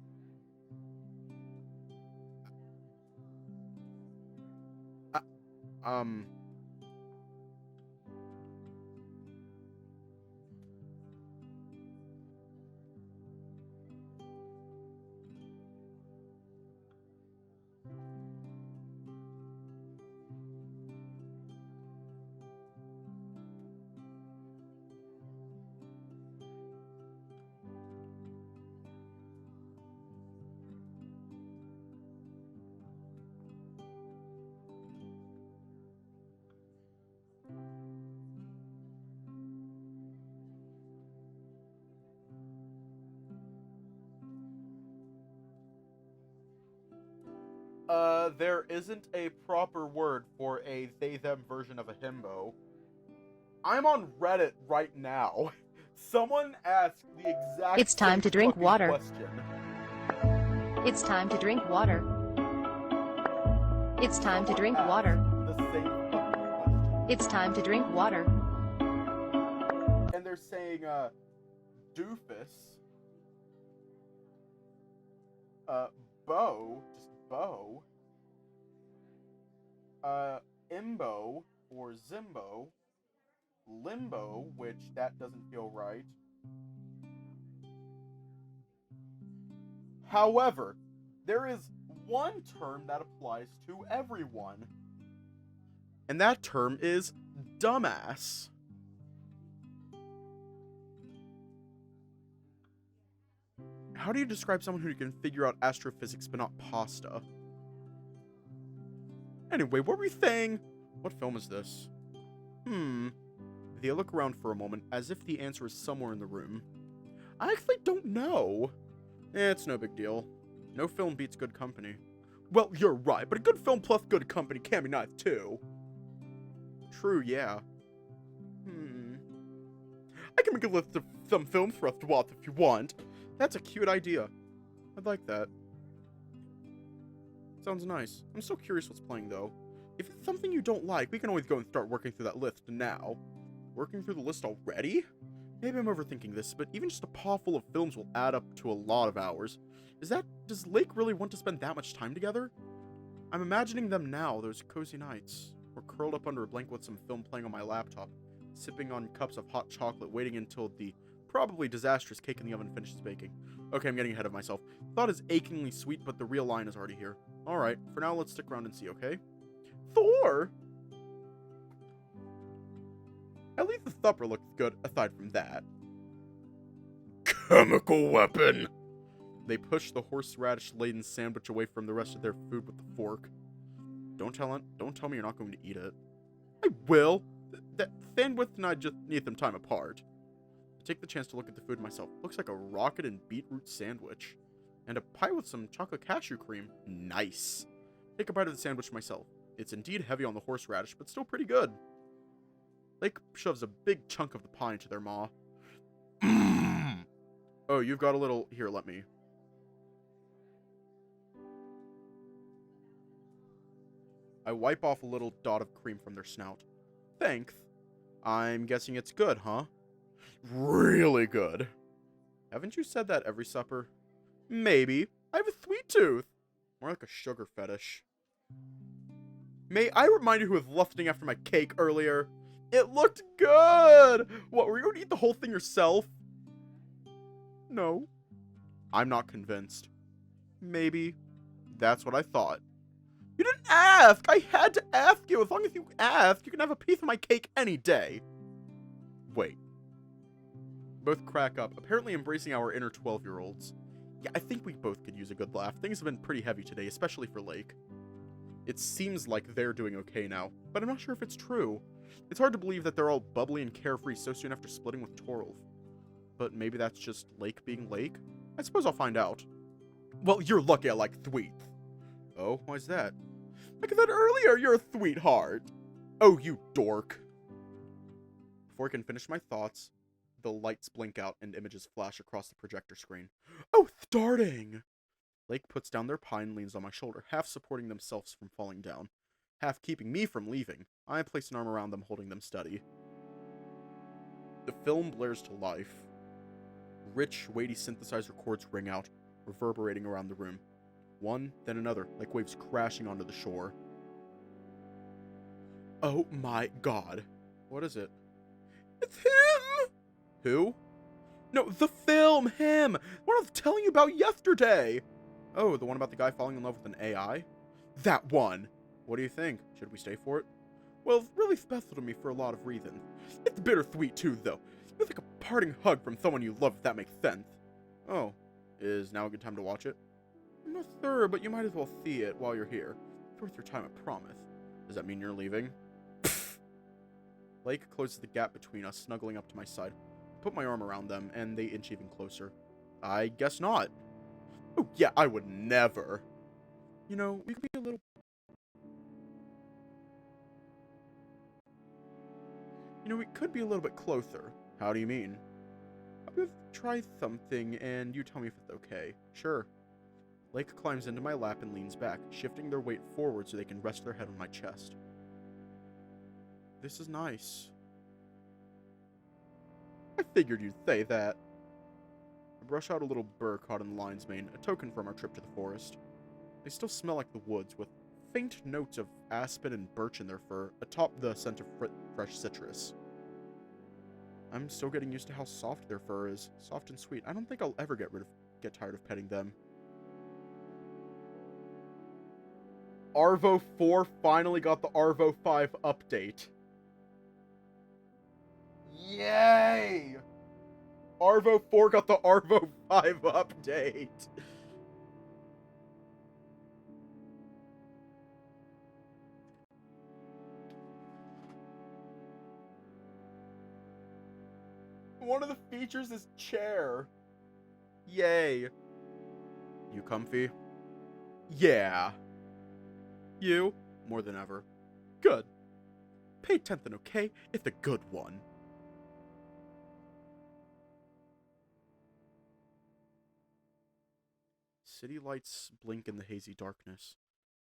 Speaker 1: There isn't a proper word for a they-them version of a himbo. I'm on Reddit right now. Someone asked the exact
Speaker 2: It's time
Speaker 1: same
Speaker 2: to drink
Speaker 1: fucking
Speaker 2: water.
Speaker 1: question.
Speaker 2: It's time to drink water. It's time to drink water.
Speaker 1: The same fucking question.
Speaker 2: It's time to drink water.
Speaker 1: And they're saying, doofus. Bo, just Bo. Imbo, or Zimbo. Limbo, which that doesn't feel right. However, there is one term that applies to everyone. And that term is dumbass. How do you describe someone who can figure out astrophysics but not pasta? Anyway, what were we saying? What film is this? They look around for a moment, as if the answer is somewhere in the room. I actually don't know. It's no big deal. No film beats good company. Well, you're right, but a good film plus good company can be nice too. True, yeah. I can make a list of some films for us to watch if you want. That's a cute idea. I'd like that. Sounds nice. I'm so curious what's playing, though. If it's something you don't like, we can always go and start working through that list now. Working through the list already? Maybe I'm overthinking this, but even just a paw full of films will add up to a lot of hours. Does Lake really want to spend that much time together? I'm imagining them now, those cozy nights. We're curled up under a blanket with some film playing on my laptop, sipping on cups of hot chocolate, waiting until the probably disastrous cake in the oven finishes baking. Okay, I'm getting ahead of myself. Thought is achingly sweet, but the real line is already here. Alright, for now let's stick around and see, okay? Thor! At least the supper looks good, aside from that. Chemical weapon! They push the horseradish-laden sandwich away from the rest of their food with the fork. Don't tell me you're not going to eat it. I will! That sandwich and I just need some time apart. I take the chance to look at the food myself. Looks like a rocket and beetroot sandwich. And a pie with some chocolate cashew cream. Nice. Take a bite of the sandwich myself. It's indeed heavy on the horseradish, but still pretty good. Lake shoves a big chunk of the pie into their maw. Oh, you've got a little... Here, let me. I wipe off a little dot of cream from their snout. Thanks. I'm guessing it's good, huh? Really good. Haven't you said that every supper? Maybe. I have a sweet tooth. More like a sugar fetish. May I remind you who was lusting after my cake earlier? It looked good! What, were you going to eat the whole thing yourself? No. I'm not convinced. Maybe. That's what I thought. You didn't ask! I had to ask you! As long as you ask, you can have a piece of my cake any day. Wait. Both crack up, apparently embracing our inner 12-year-olds. Yeah, I think we both could use a good laugh. Things have been pretty heavy today, especially for Lake. It seems like they're doing okay now, but I'm not sure if it's true. It's hard to believe that they're all bubbly and carefree so soon after splitting with Torolf. But maybe that's just Lake being Lake? I suppose I'll find out. Well, you're lucky I like sweets. Oh, why's that? Like I said earlier, you're a sweetheart. Oh, you dork. Before I can finish my thoughts, the lights blink out and images flash across the projector screen. Oh, starting! Lake puts down their pie and leans on my shoulder, half supporting themselves from falling down, half keeping me from leaving. I place an arm around them, holding them steady. The film blares to life. Rich, weighty synthesizer chords ring out, reverberating around the room. One, then another, like waves crashing onto the shore. Oh my god. What is it? It's him! Who? No, the film! Him! The one I was telling you about yesterday! Oh, the one about the guy falling in love with an AI? That one! What do you think? Should we stay for it? Well, it's really special to me for a lot of reasons. It's bittersweet too, though. It's like a parting hug from someone you love, if that makes sense. Oh, is now a good time to watch it? I'm not sure, but you might as well see it while you're here. It's worth your time, I promise. Does that mean you're leaving? Pfft. Lake closes the gap between us, snuggling up to my side. I put my arm around them, and they inch even closer. I guess not. Oh, yeah, I would never. You know, we could be a little... we could be a little bit closer. How do you mean? I'll be able to try something, and you tell me if it's okay. Sure. Lake climbs into my lap and leans back, shifting their weight forward so they can rest their head on my chest. This is nice. I figured you'd say that. I brush out a little burr caught in the lion's mane, a token from our trip to the forest. They still smell like the woods, with faint notes of aspen and birch in their fur, atop the scent of fresh citrus. I'm still getting used to how soft their fur is. Soft and sweet. I don't think I'll ever get tired of petting them. Arvo 4 finally got the Arvo 5 update. Yay! Arvo 4 got the Arvo 5 update. One of the features is chair. Yay. You comfy? Yeah. You? More than ever. Good. Pay attention, okay? It's a good one. City lights blink in the hazy darkness.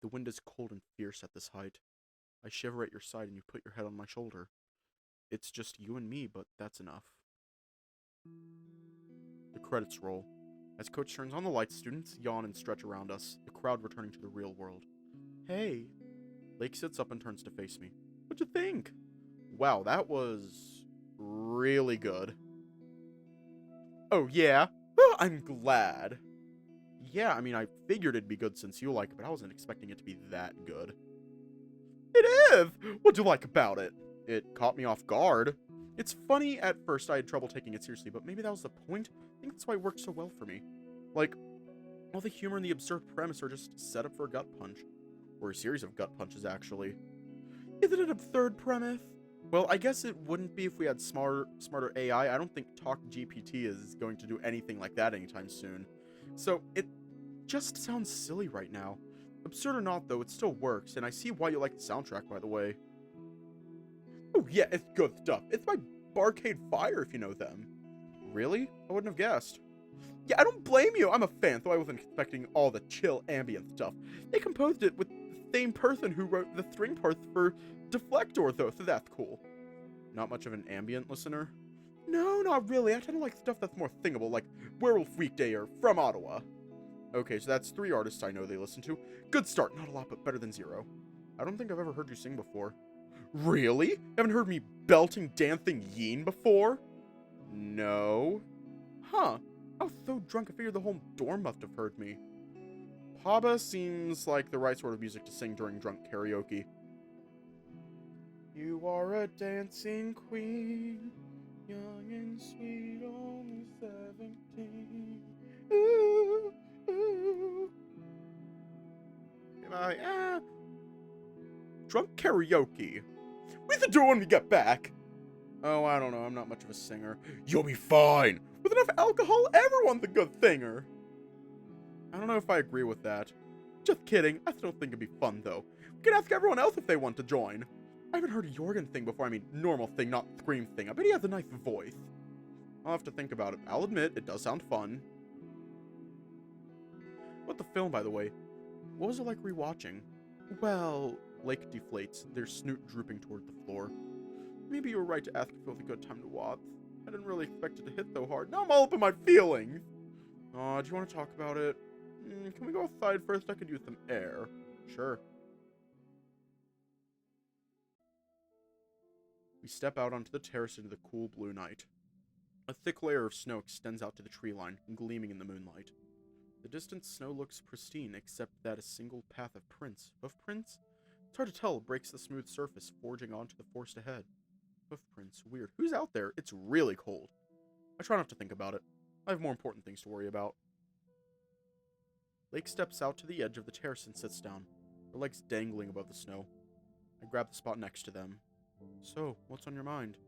Speaker 1: The wind is cold and fierce at this height. I shiver at your side and you put your head on my shoulder. It's just you and me, but that's enough. The credits roll. As Coach turns on the lights, students yawn and stretch around us, the crowd returning to the real world. Hey. Lake sits up and turns to face me. What'd you think? Wow, that was really good. Oh, yeah? Well, I'm glad. Yeah, I mean, I figured it'd be good since you like it, but I wasn't expecting it to be that good. It is! What'd you like about it? It caught me off guard. It's funny at first I had trouble taking it seriously, but maybe that was the point. I think that's why it worked so well for me. Like, all the humor and the absurd premise are just set up for a gut punch. Or a series of gut punches, actually. Is it an absurd premise? Well, I guess it wouldn't be if we had smarter AI. I don't think Talk GPT is going to do anything like that anytime soon. So, it just sounds silly right now. Absurd or not, though, it still works, and I see why you like the soundtrack, by the way. Oh yeah, it's good stuff. It's by Barcade Fire, if you know them. Really? I wouldn't have guessed. Yeah, I don't blame you. I'm a fan, though I wasn't expecting all the chill ambient stuff. They composed it with the same person who wrote the string parts for Deflector, though, so that's cool. Not much of an ambient listener? No, not really. I tend to like stuff that's more thingable, like Werewolf Weekday or From Ottawa. Okay, so that's 3 artists I know they listen to. Good start. Not a lot, but better than 0. I don't think I've ever heard you sing before. Really? You haven't heard me belting dancing Yeen before? No. Huh. I was so drunk I figured the whole dorm must have heard me. Paba seems like the right sort of music to sing during drunk karaoke. You are a dancing queen, young and sweet, only 17. Ooh, ooh. Am I, drunk karaoke? What are you doing when we get back? Oh, I don't know. I'm not much of a singer. You'll be fine. With enough alcohol, everyone's a good singer. I don't know if I agree with that. Just kidding. I still think it'd be fun, though. We could ask everyone else if they want to join. I haven't heard a Jorgen thing before. I mean, normal thing, not scream thing. I bet he has a nice voice. I'll have to think about it. I'll admit, it does sound fun. What the film, by the way? What was it like rewatching? Well, Lake deflates, their snoot drooping toward the floor. Maybe you were right to ask if it was a good time to watch. I didn't really expect it to hit so hard. Now I'm all up in my feelings. Do you want to talk about it? Can we go outside first? I could use some air. Sure. We step out onto the terrace into the cool blue night. A thick layer of snow extends out to the tree line, gleaming in the moonlight. The distant snow looks pristine, except that a single path of prints. It's hard to tell, breaks the smooth surface, forging onto the forest ahead. Hoofprints. Weird. Who's out there? It's really cold. I try not to think about it. I have more important things to worry about. Lake steps out to the edge of the terrace and sits down, her legs dangling above the snow. I grab the spot next to them. So, what's on your mind?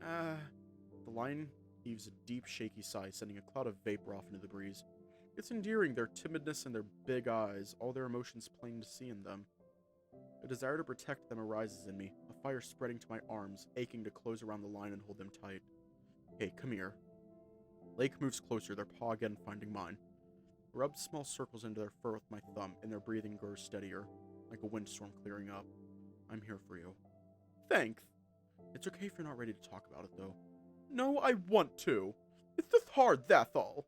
Speaker 1: The lion heaves a deep, shaky sigh, sending a cloud of vapor off into the breeze. It's endearing, their timidness and their big eyes, all their emotions plain to see in them. A desire to protect them arises in me, a fire spreading to my arms, aching to close around the line and hold them tight. Hey, come here. Lake moves closer, their paw again finding mine. I rub small circles into their fur with my thumb, and their breathing grows steadier, like a windstorm clearing up. I'm here for you. Thanks. It's okay if you're not ready to talk about it, though. No, I want to. It's just hard, that's all.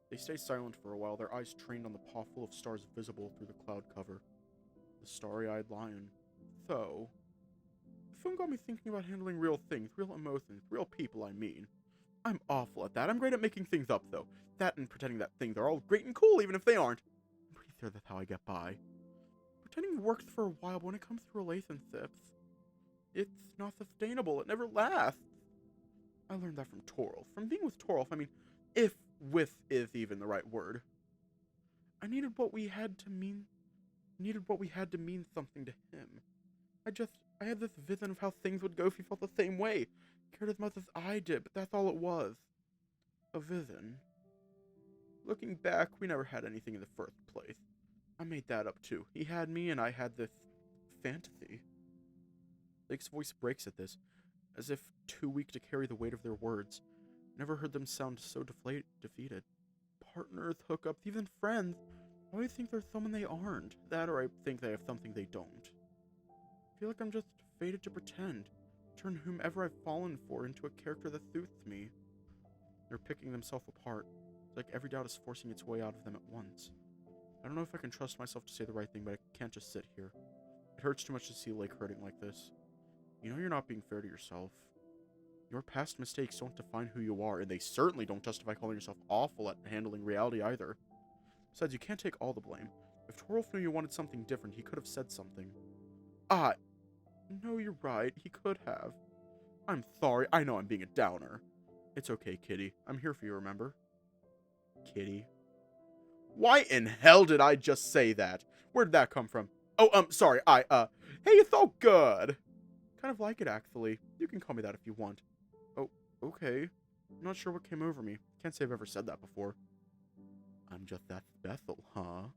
Speaker 1: They stay silent for a while, their eyes trained on the paw full of stars visible through the cloud cover. The starry-eyed lion. So, the film got me thinking about handling real things, real emotions, real people, I mean. I'm awful at that. I'm great at making things up, though. That and pretending that things are all great and cool, even if they aren't. I'm pretty sure that's how I get by. Pretending works for a while, but when it comes to relationships, it's not sustainable. It never lasts. I learned that from Torolf. From being with Torolf, I mean, if with is even the right word. I needed what we had to mean something to him. I had this vision of how things would go if he felt the same way. Cared as much as I did, but that's all it was. A vision. Looking back, we never had anything in the first place. I made that up too. He had me and I had this fantasy. Lake's voice breaks at this, as if too weak to carry the weight of their words. Never heard them sound so defeated. Partners, hookups, even friends. I always think there's someone they aren't. That or I think they have something they don't. I feel like I'm just fated to pretend. Turn whomever I've fallen for into a character that suits me. They're picking themselves apart. It's like every doubt is forcing its way out of them at once. I don't know if I can trust myself to say the right thing, but I can't just sit here. It hurts too much to see Lake hurting like this. You know you're not being fair to yourself. Your past mistakes don't define who you are, and they certainly don't justify calling yourself awful at handling reality either. Besides, you can't take all the blame. If Torolf knew you wanted something different, he could have said something. No, you're right. He could have. I'm sorry. I know I'm being a downer. It's okay, Kitty. I'm here for you, remember? Kitty. Why in hell did I just say that? Where'd that come from? Oh, sorry. Hey, it's all good. Kind of like it, actually. You can call me that if you want. Oh, okay. I'm not sure what came over me. Can't say I've ever said that before. I'm just that special, huh?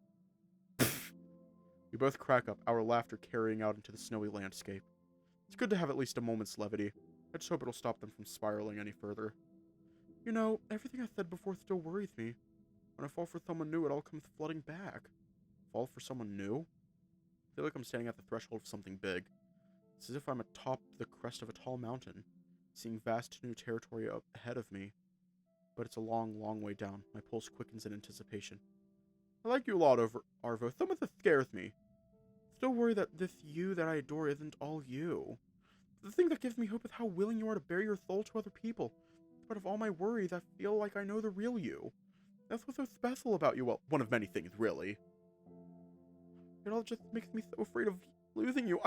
Speaker 1: both crack up, our laughter carrying out into the snowy landscape. It's good to have at least a moment's levity. I just hope it'll stop them from spiraling any further. You know, everything I said before still worries me. When I fall for someone new, it all comes flooding back. Fall for someone new? I feel like I'm standing at the threshold of something big. It's as if I'm atop the crest of a tall mountain, seeing vast new territory up ahead of me. But it's a long, long way down. My pulse quickens in anticipation. I like you a lot, Arvo. Some of this scares me. Still worry that this you that I adore isn't all you. The thing that gives me hope is how willing you are to bare your soul to other people. In spite of all my worries, I feel like I know the real you. That's what's so special about you. Well, one of many things, really. It all just makes me so afraid of losing you.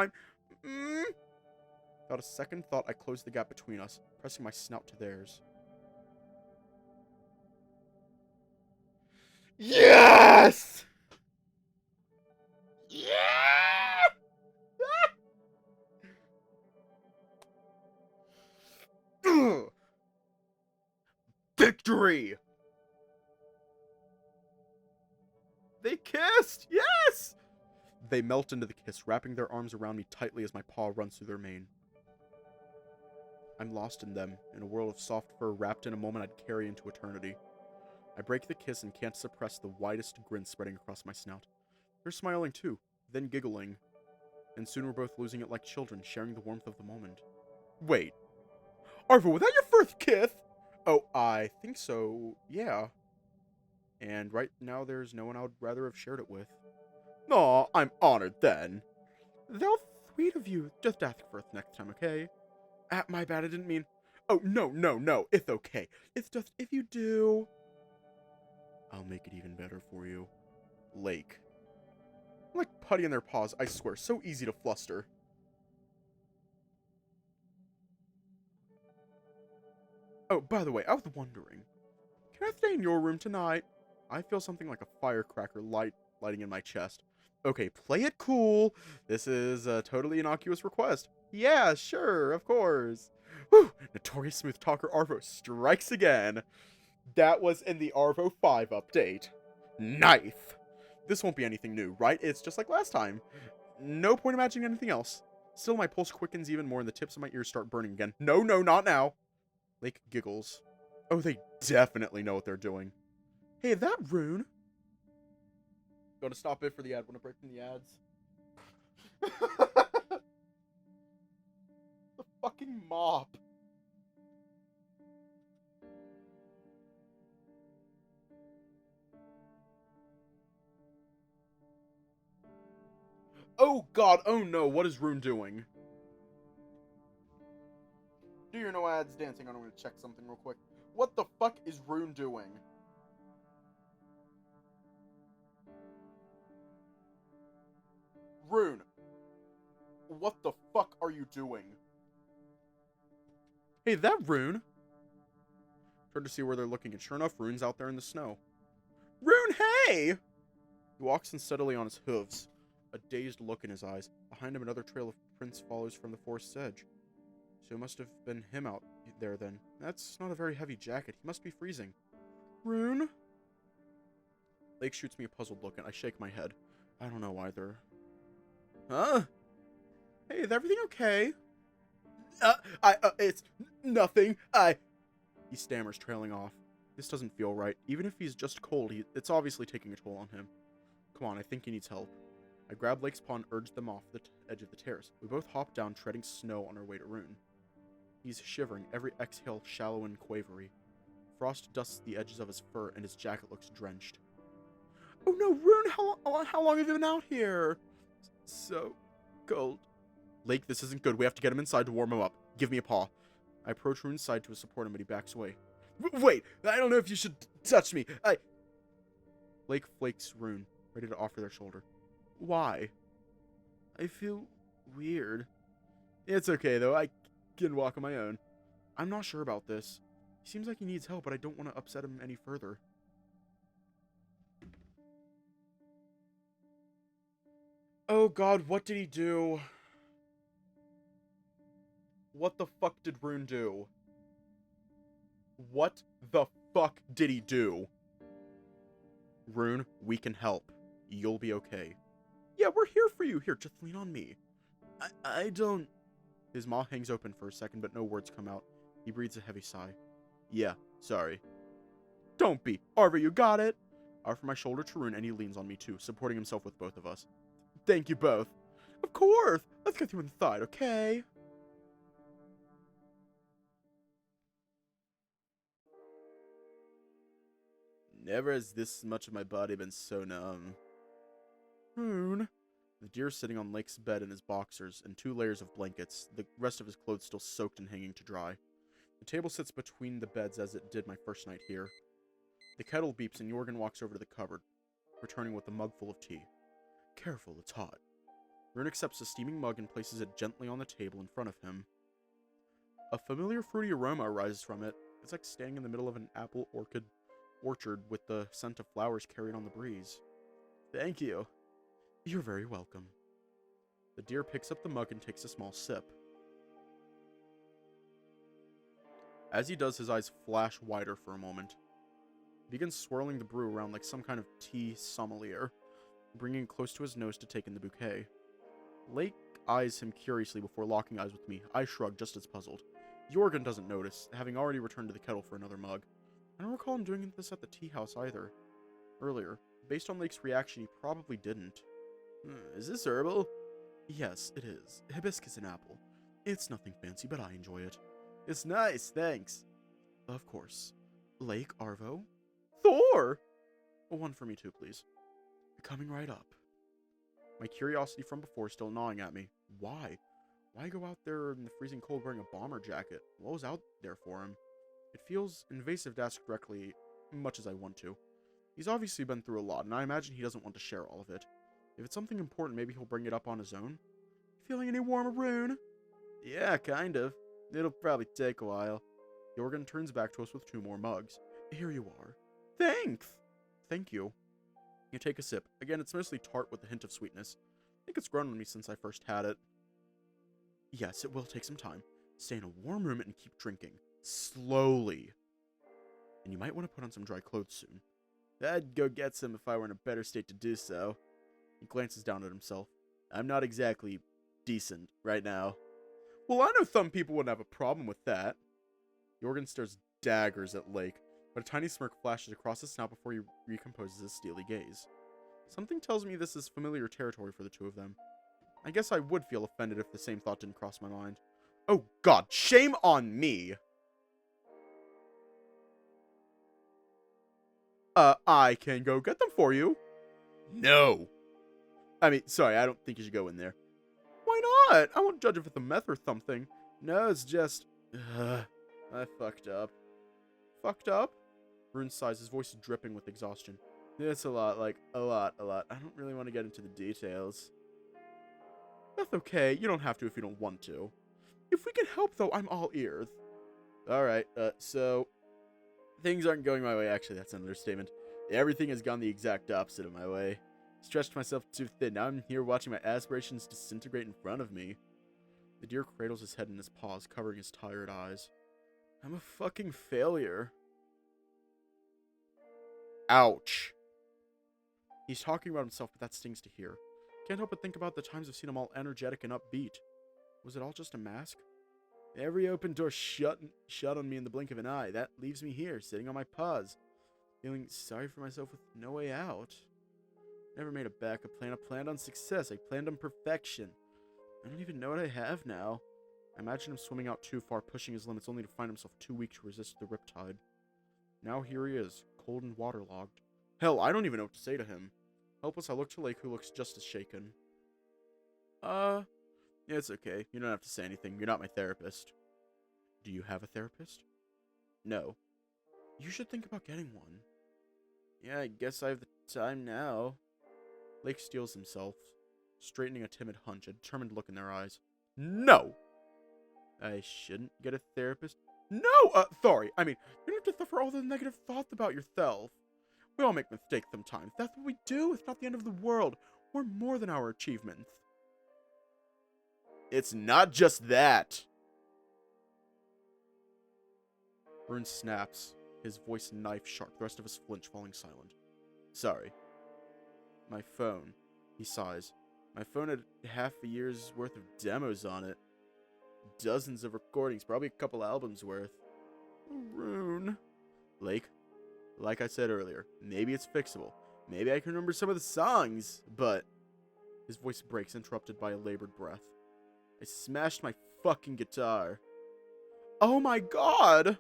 Speaker 1: Without a second thought, I closed the gap between us, pressing my snout to theirs. Yes! Yeah! Victory! They kissed! Yes! They melt into the kiss, wrapping their arms around me tightly as my paw runs through their mane. I'm lost in them, in a world of soft fur wrapped in a moment I'd carry into eternity. I break the kiss and can't suppress the widest grin spreading across my snout. They're smiling too, then giggling. And soon we're both losing it like children, sharing the warmth of the moment. Wait. Arvo, was that your first kiss? Oh, I think so, yeah. And right now there's no one I would rather have shared it with. Aw, I'm honored then. That was sweet of you. Just ask first next time, okay? My bad, I didn't mean... Oh, no, it's okay. It's just, if you do... I'll make it even better for you. Lake. I'm like putty in their paws, I swear. So easy to fluster. Oh, by the way, I was wondering. Can I stay in your room tonight? I feel something like a firecracker lighting in my chest. Okay, play it cool. This is a totally innocuous request. Yeah, sure, of course. Whew, notorious smooth talker Arvo strikes again. That was in the Arvo 5 update. Knife. This won't be anything new, right? It's just like last time. No point imagining anything else. Still, my pulse quickens even more and the tips of my ears start burning again. No, not now. Lake giggles. Oh, they definitely know what they're doing. Hey, is that Rune? Gotta stop it for the ad. Wanna break from the ads? The fucking mop. Oh god, oh no, what is Rune doing? Do your no ads dancing on. I'm gonna check something real quick. What the fuck is Rune doing? Rune. What the fuck are you doing? Hey, that Rune? Turn to see where they're looking, and sure enough, Rune's out there in the snow. Rune, hey! He walks unsteadily on his hooves, a dazed look in his eyes. Behind him, another trail of prints follows from the forest's edge. So it must have been him out there then. That's not a very heavy jacket. He must be freezing. Rune? Lake shoots me a puzzled look, and I shake my head. I don't know either. Huh? Hey, is everything okay? It's nothing. He stammers, trailing off. This doesn't feel right. Even if he's just cold, it's obviously taking a toll on him. Come on, I think he needs help. I grab Lake's paw and urge them off the edge of the terrace. We both hop down, treading snow on our way to Rune. He's shivering, every exhale shallow and quavery. Frost dusts the edges of his fur, and his jacket looks drenched. Oh no, Rune, how long have you been out here? So cold. Lake, this isn't good. We have to get him inside to warm him up. Give me a paw. I approach Rune's side to support him, but he backs away. Wait, I don't know if you should touch me. Lake flakes Rune, ready to offer their shoulder. Why? I feel weird. It's okay, though. I can walk on my own. I'm not sure about this. He seems like he needs help, but I don't want to upset him any further. Oh god, what did he do? What the fuck did Rune do? What the fuck did he do? Rune, we can help. You'll be okay. Yeah, we're here for you. Here, just lean on me. I don't... His mouth hangs open for a second, but no words come out. He breathes a heavy sigh. Yeah, sorry. Don't be. Arver, you got it. I offer my shoulder to Rune, and he leans on me too, supporting himself with both of us. Thank you both. Of course. Let's get you inside, okay? Never has this much of my body been so numb. Rune. The deer is sitting on Lake's bed in his boxers and 2 layers of blankets, the rest of his clothes still soaked and hanging to dry. The table sits between the beds as it did my first night here. The kettle beeps and Jorgen walks over to the cupboard, returning with a mug full of tea. Careful, it's hot. Rune accepts the steaming mug and places it gently on the table in front of him. A familiar fruity aroma arises from it. It's like standing in the middle of an apple orchard with the scent of flowers carried on the breeze. Thank you. You're very welcome. The deer picks up the mug and takes a small sip. As he does, his eyes flash wider for a moment. He begins swirling the brew around like some kind of tea sommelier, bringing it close to his nose to take in the bouquet. Lake eyes him curiously before locking eyes with me. I shrug, just as puzzled. Jorgen doesn't notice, having already returned to the kettle for another mug. I don't recall him doing this at the tea house either. Earlier, based on Lake's reaction, he probably didn't. Is this herbal? Yes, it is. Hibiscus and apple. It's nothing fancy, but I enjoy it. It's nice, thanks. Of course. Lake, Arvo? Thor! One for me too, please. Coming right up. My curiosity from before is still gnawing at me. Why? Why go out there in the freezing cold wearing a bomber jacket? What was out there for him? It feels invasive to ask directly, much as I want to. He's obviously been through a lot, and I imagine he doesn't want to share all of it. If it's something important, maybe he'll bring it up on his own. Feeling any warmer, Rune? Yeah, kind of. It'll probably take a while. Jorgen turns back to us with 2 more mugs. Here you are. Thanks! Thank you. You take a sip. Again, it's mostly tart with a hint of sweetness. I think it's grown on me since I first had it. Yes, it will take some time. Stay in a warm room and keep drinking. Slowly. And you might want to put on some dry clothes soon. I'd go get some if I were in a better state to do so. He glances down at himself. I'm not exactly decent right now. Well, I know some people wouldn't have a problem with that. Jorgen stares daggers at Lake, but a tiny smirk flashes across his snout before he recomposes his steely gaze. Something tells me this is familiar territory for the 2 of them. I guess I would feel offended if the same thought didn't cross my mind. Oh god, shame on me! I can go get them for you. No! I mean, sorry, I don't think you should go in there. Why not? I won't judge if it's a meth or something. No, it's just... I fucked up. Fucked up? Rune sighs, his voice is dripping with exhaustion. It's a lot. I don't really want to get into the details. That's okay. You don't have to if you don't want to. If we can help, though, I'm all ears. Alright, so... Things aren't going my way. Actually, that's an understatement. Everything has gone the exact opposite of my way. Stretched myself too thin. Now I'm here watching my aspirations disintegrate in front of me. The deer cradles his head in his paws, covering his tired eyes. I'm a fucking failure. Ouch. He's talking about himself, but that stings to hear. Can't help but think about the times I've seen him all energetic and upbeat. Was it all just a mask? Every open door shut on me in the blink of an eye. That leaves me here, sitting on my paws, feeling sorry for myself with no way out. Never made a backup plan. I planned on success. I planned on perfection. I don't even know what I have now. I imagine him swimming out too far, pushing his limits, only to find himself too weak to resist the riptide. Now here he is, cold and waterlogged. Hell, I don't even know what to say to him. Helpless, I look to Lake, who looks just as shaken. Yeah, it's okay. You don't have to say anything. You're not my therapist. Do you have a therapist? No. You should think about getting one. Yeah, I guess I have the time now. Lake steels himself, straightening a timid hunch, a determined look in their eyes. No! I shouldn't get a therapist? No! Sorry. I mean, you don't have to suffer all the negative thoughts about yourself. We all make mistakes sometimes. That's what we do. It's not the end of the world. We're more than our achievements. It's not just that. Rune snaps, his voice knife sharp, the rest of us flinch, falling silent. Sorry. My phone. He sighs. My phone had half a year's worth of demos on it. Dozens of recordings, probably a couple albums worth. Rune. Lake, like I said earlier, maybe it's fixable. Maybe I can remember some of the songs, but... His voice breaks, interrupted by a labored breath. I smashed my fucking guitar. Oh my god!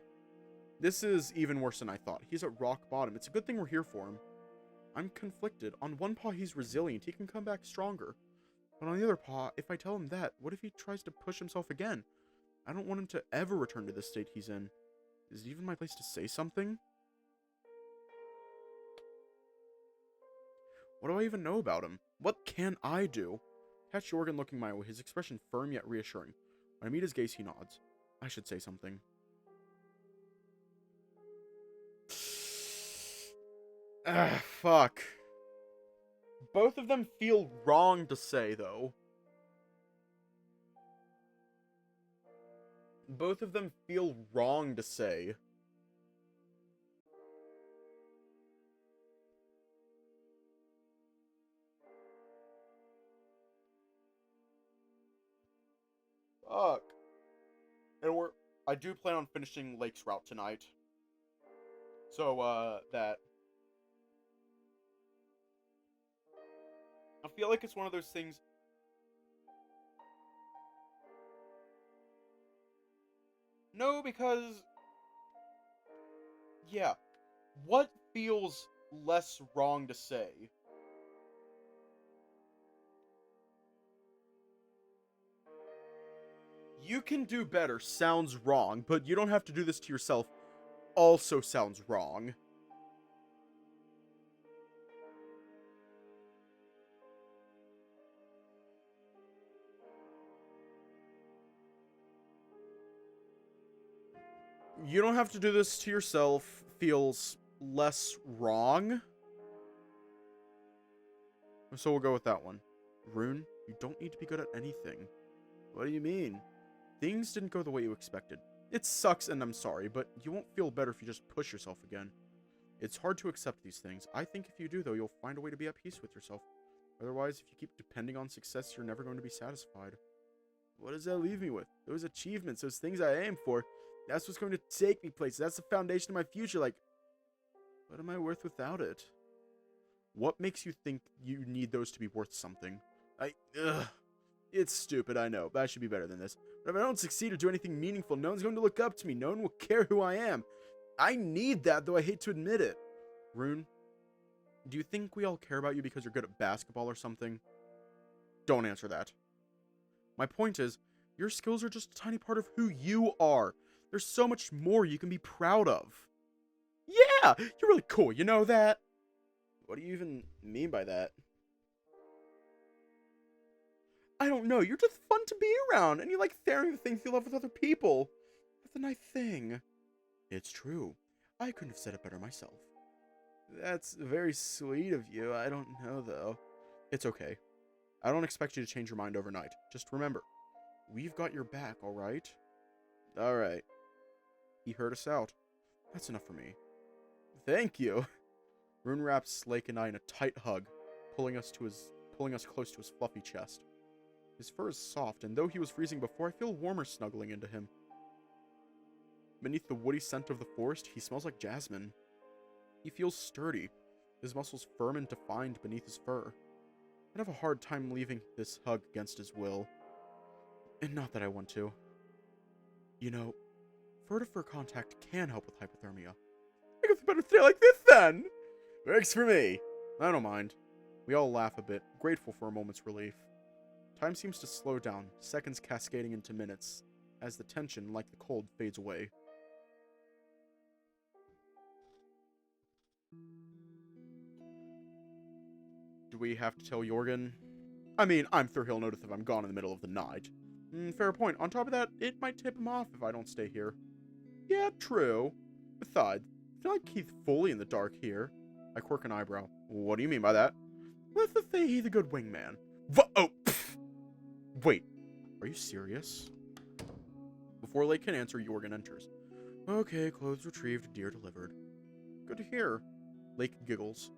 Speaker 1: This is even worse than I thought. He's at rock bottom. It's a good thing we're here for him. I'm conflicted. On one paw, he's resilient. He can come back stronger. But on the other paw, if I tell him that, what if he tries to push himself again? I don't want him to ever return to the state he's in. Is it even my place to say something? What do I even know about him? What can I do? Catch Jorgen looking my way, his expression firm yet reassuring. When I meet his gaze, he nods. I should say something. Fuck. Both of them feel wrong to say, though. Both of them feel wrong to say. Fuck. And I do plan on finishing Lake's route tonight. So, that. I feel like it's one of those things. No, because... Yeah. What feels less wrong to say? You can do better sounds wrong, but you don't have to do this to yourself also sounds wrong. You don't have to do this to yourself feels less wrong. So we'll go with that one. Rune, you don't need to be good at anything. What do you mean? Things didn't go the way you expected. It sucks and I'm sorry, but you won't feel better if you just push yourself again. It's hard to accept these things. I think if you do, though, you'll find a way to be at peace with yourself. Otherwise, if you keep depending on success, you're never going to be satisfied. What does that leave me with? Those achievements, those things I aim for. That's what's going to take me places. That's the foundation of my future. Like, what am I worth without it? What makes you think you need those to be worth something? It's stupid, I know, but I should be better than this. But if I don't succeed or do anything meaningful, no one's going to look up to me. No one will care who I am. I need that, though I hate to admit it. Rune, do you think we all care about you because you're good at basketball or something? Don't answer that. My point is, your skills are just a tiny part of who you are. There's so much more you can be proud of. Yeah, you're really cool, you know that? What do you even mean by that? I don't know, you're just fun to be around, and you like sharing the things you love with other people. That's a nice thing. It's true. I couldn't have said it better myself. That's very sweet of you. I don't know, though. It's okay. I don't expect you to change your mind overnight. Just remember, we've got your back, alright? Alright. He heard us out. That's enough for me. Thank you. Rune wraps Lake and I in a tight hug, pulling us close to his fluffy chest. His fur is soft, and though he was freezing before, I feel warmer snuggling into him. Beneath the woody scent of the forest, he smells like jasmine. He feels sturdy, his muscles firm and defined beneath his fur. I'd have a hard time leaving this hug against his will. And not that I want to. You know, fur-to-fur contact can help with hypothermia. I guess I better stay like this then! Works for me. I don't mind. We all laugh a bit, grateful for a moment's relief. Time seems to slow down, seconds cascading into minutes, as the tension, like the cold, fades away. Do we have to tell Jorgen? I mean, I'm sure he'll notice if I'm gone in the middle of the night. Fair point. On top of that, it might tip him off if I don't stay here. Yeah, true. Besides, I feel like he's fully in the dark here. I quirk an eyebrow. What do you mean by that? Let's just say he's a good wingman. Oh, pfft. Wait, are you serious? Before Lake can answer, Jorgen enters. Okay, clothes retrieved, deer delivered. Good to hear. Lake giggles.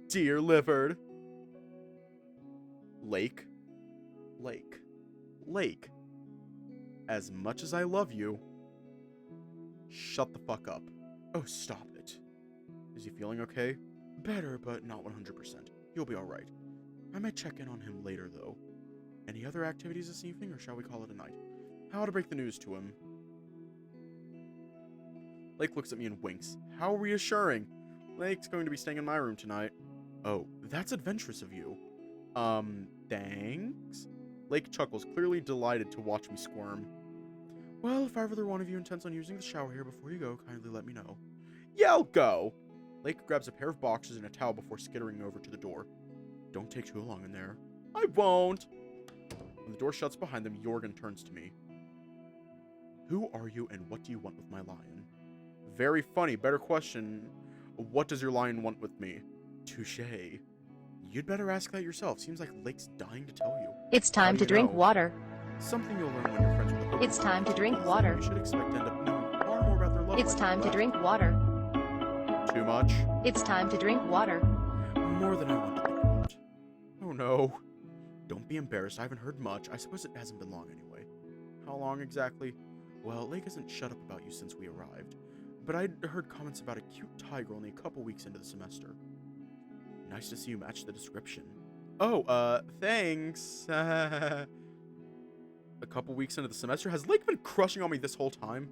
Speaker 1: Deer delivered. Lake. Lake. Lake. As much as I love you, shut the fuck up. Oh, stop it. Is he feeling okay? Better, but not 100%. He'll be alright. I might check in on him later, though. Any other activities this evening, or shall we call it a night? How to break the news to him. Lake looks at me and winks. How reassuring. Lake's going to be staying in my room tonight. Oh, that's adventurous of you. Thanks? Lake chuckles, clearly delighted to watch me squirm. Well, if either one of you intends on using the shower here before you go, kindly let me know. Yeah, I'll go. Lake grabs a pair of boxers and a towel before skittering over to the door. Don't take too long in there. I won't. When the door shuts behind them, Jorgen turns to me. Who are you and what do you want with my lion? Very funny. Better question. What does your lion want with me? Touché. You'd better ask that yourself. Seems like Lake's dying to tell you.
Speaker 2: It's time to drink water.
Speaker 1: Something you'll learn when you're friends with the Pokemon.
Speaker 2: It's time to drink water.
Speaker 1: You should expect to end up knowing far more about their love
Speaker 2: It's
Speaker 1: life
Speaker 2: time to
Speaker 1: than
Speaker 2: drink water.
Speaker 1: that. Too much?
Speaker 2: It's time to drink water.
Speaker 1: More than I want to think about. Oh no. Don't be embarrassed. I haven't heard much. I suppose it hasn't been long anyway. How long exactly? Well, Lake hasn't shut up about you since we arrived. But I'd heard comments about a cute tiger only a couple weeks into the semester. Nice to see you match the description. Oh, thanks. A couple weeks into the semester? Has Lake been crushing on me this whole time?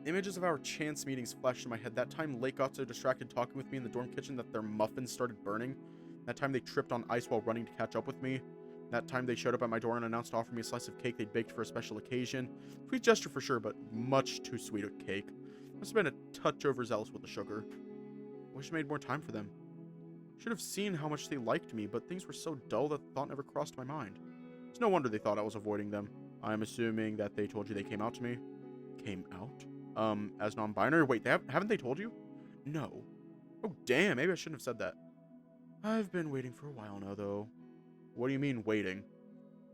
Speaker 1: Images of our chance meetings flashed in my head. That time Lake got so distracted talking with me in the dorm kitchen that their muffins started burning. That time they tripped on ice while running to catch up with me. That time they showed up at my door and announced to offer me a slice of cake they'd baked for a special occasion. Sweet gesture for sure, but much too sweet a cake. Must have been a touch overzealous with the sugar. Wish I made more time for them. Should have seen how much they liked me, but things were so dull that the thought never crossed my mind. It's no wonder they thought I was avoiding them. I'm assuming that they told you they came out to me. Came out? As non-binary? Wait, haven't they told you? No. Oh, damn, maybe I shouldn't have said that. I've been waiting for a while now, though. What do you mean, waiting?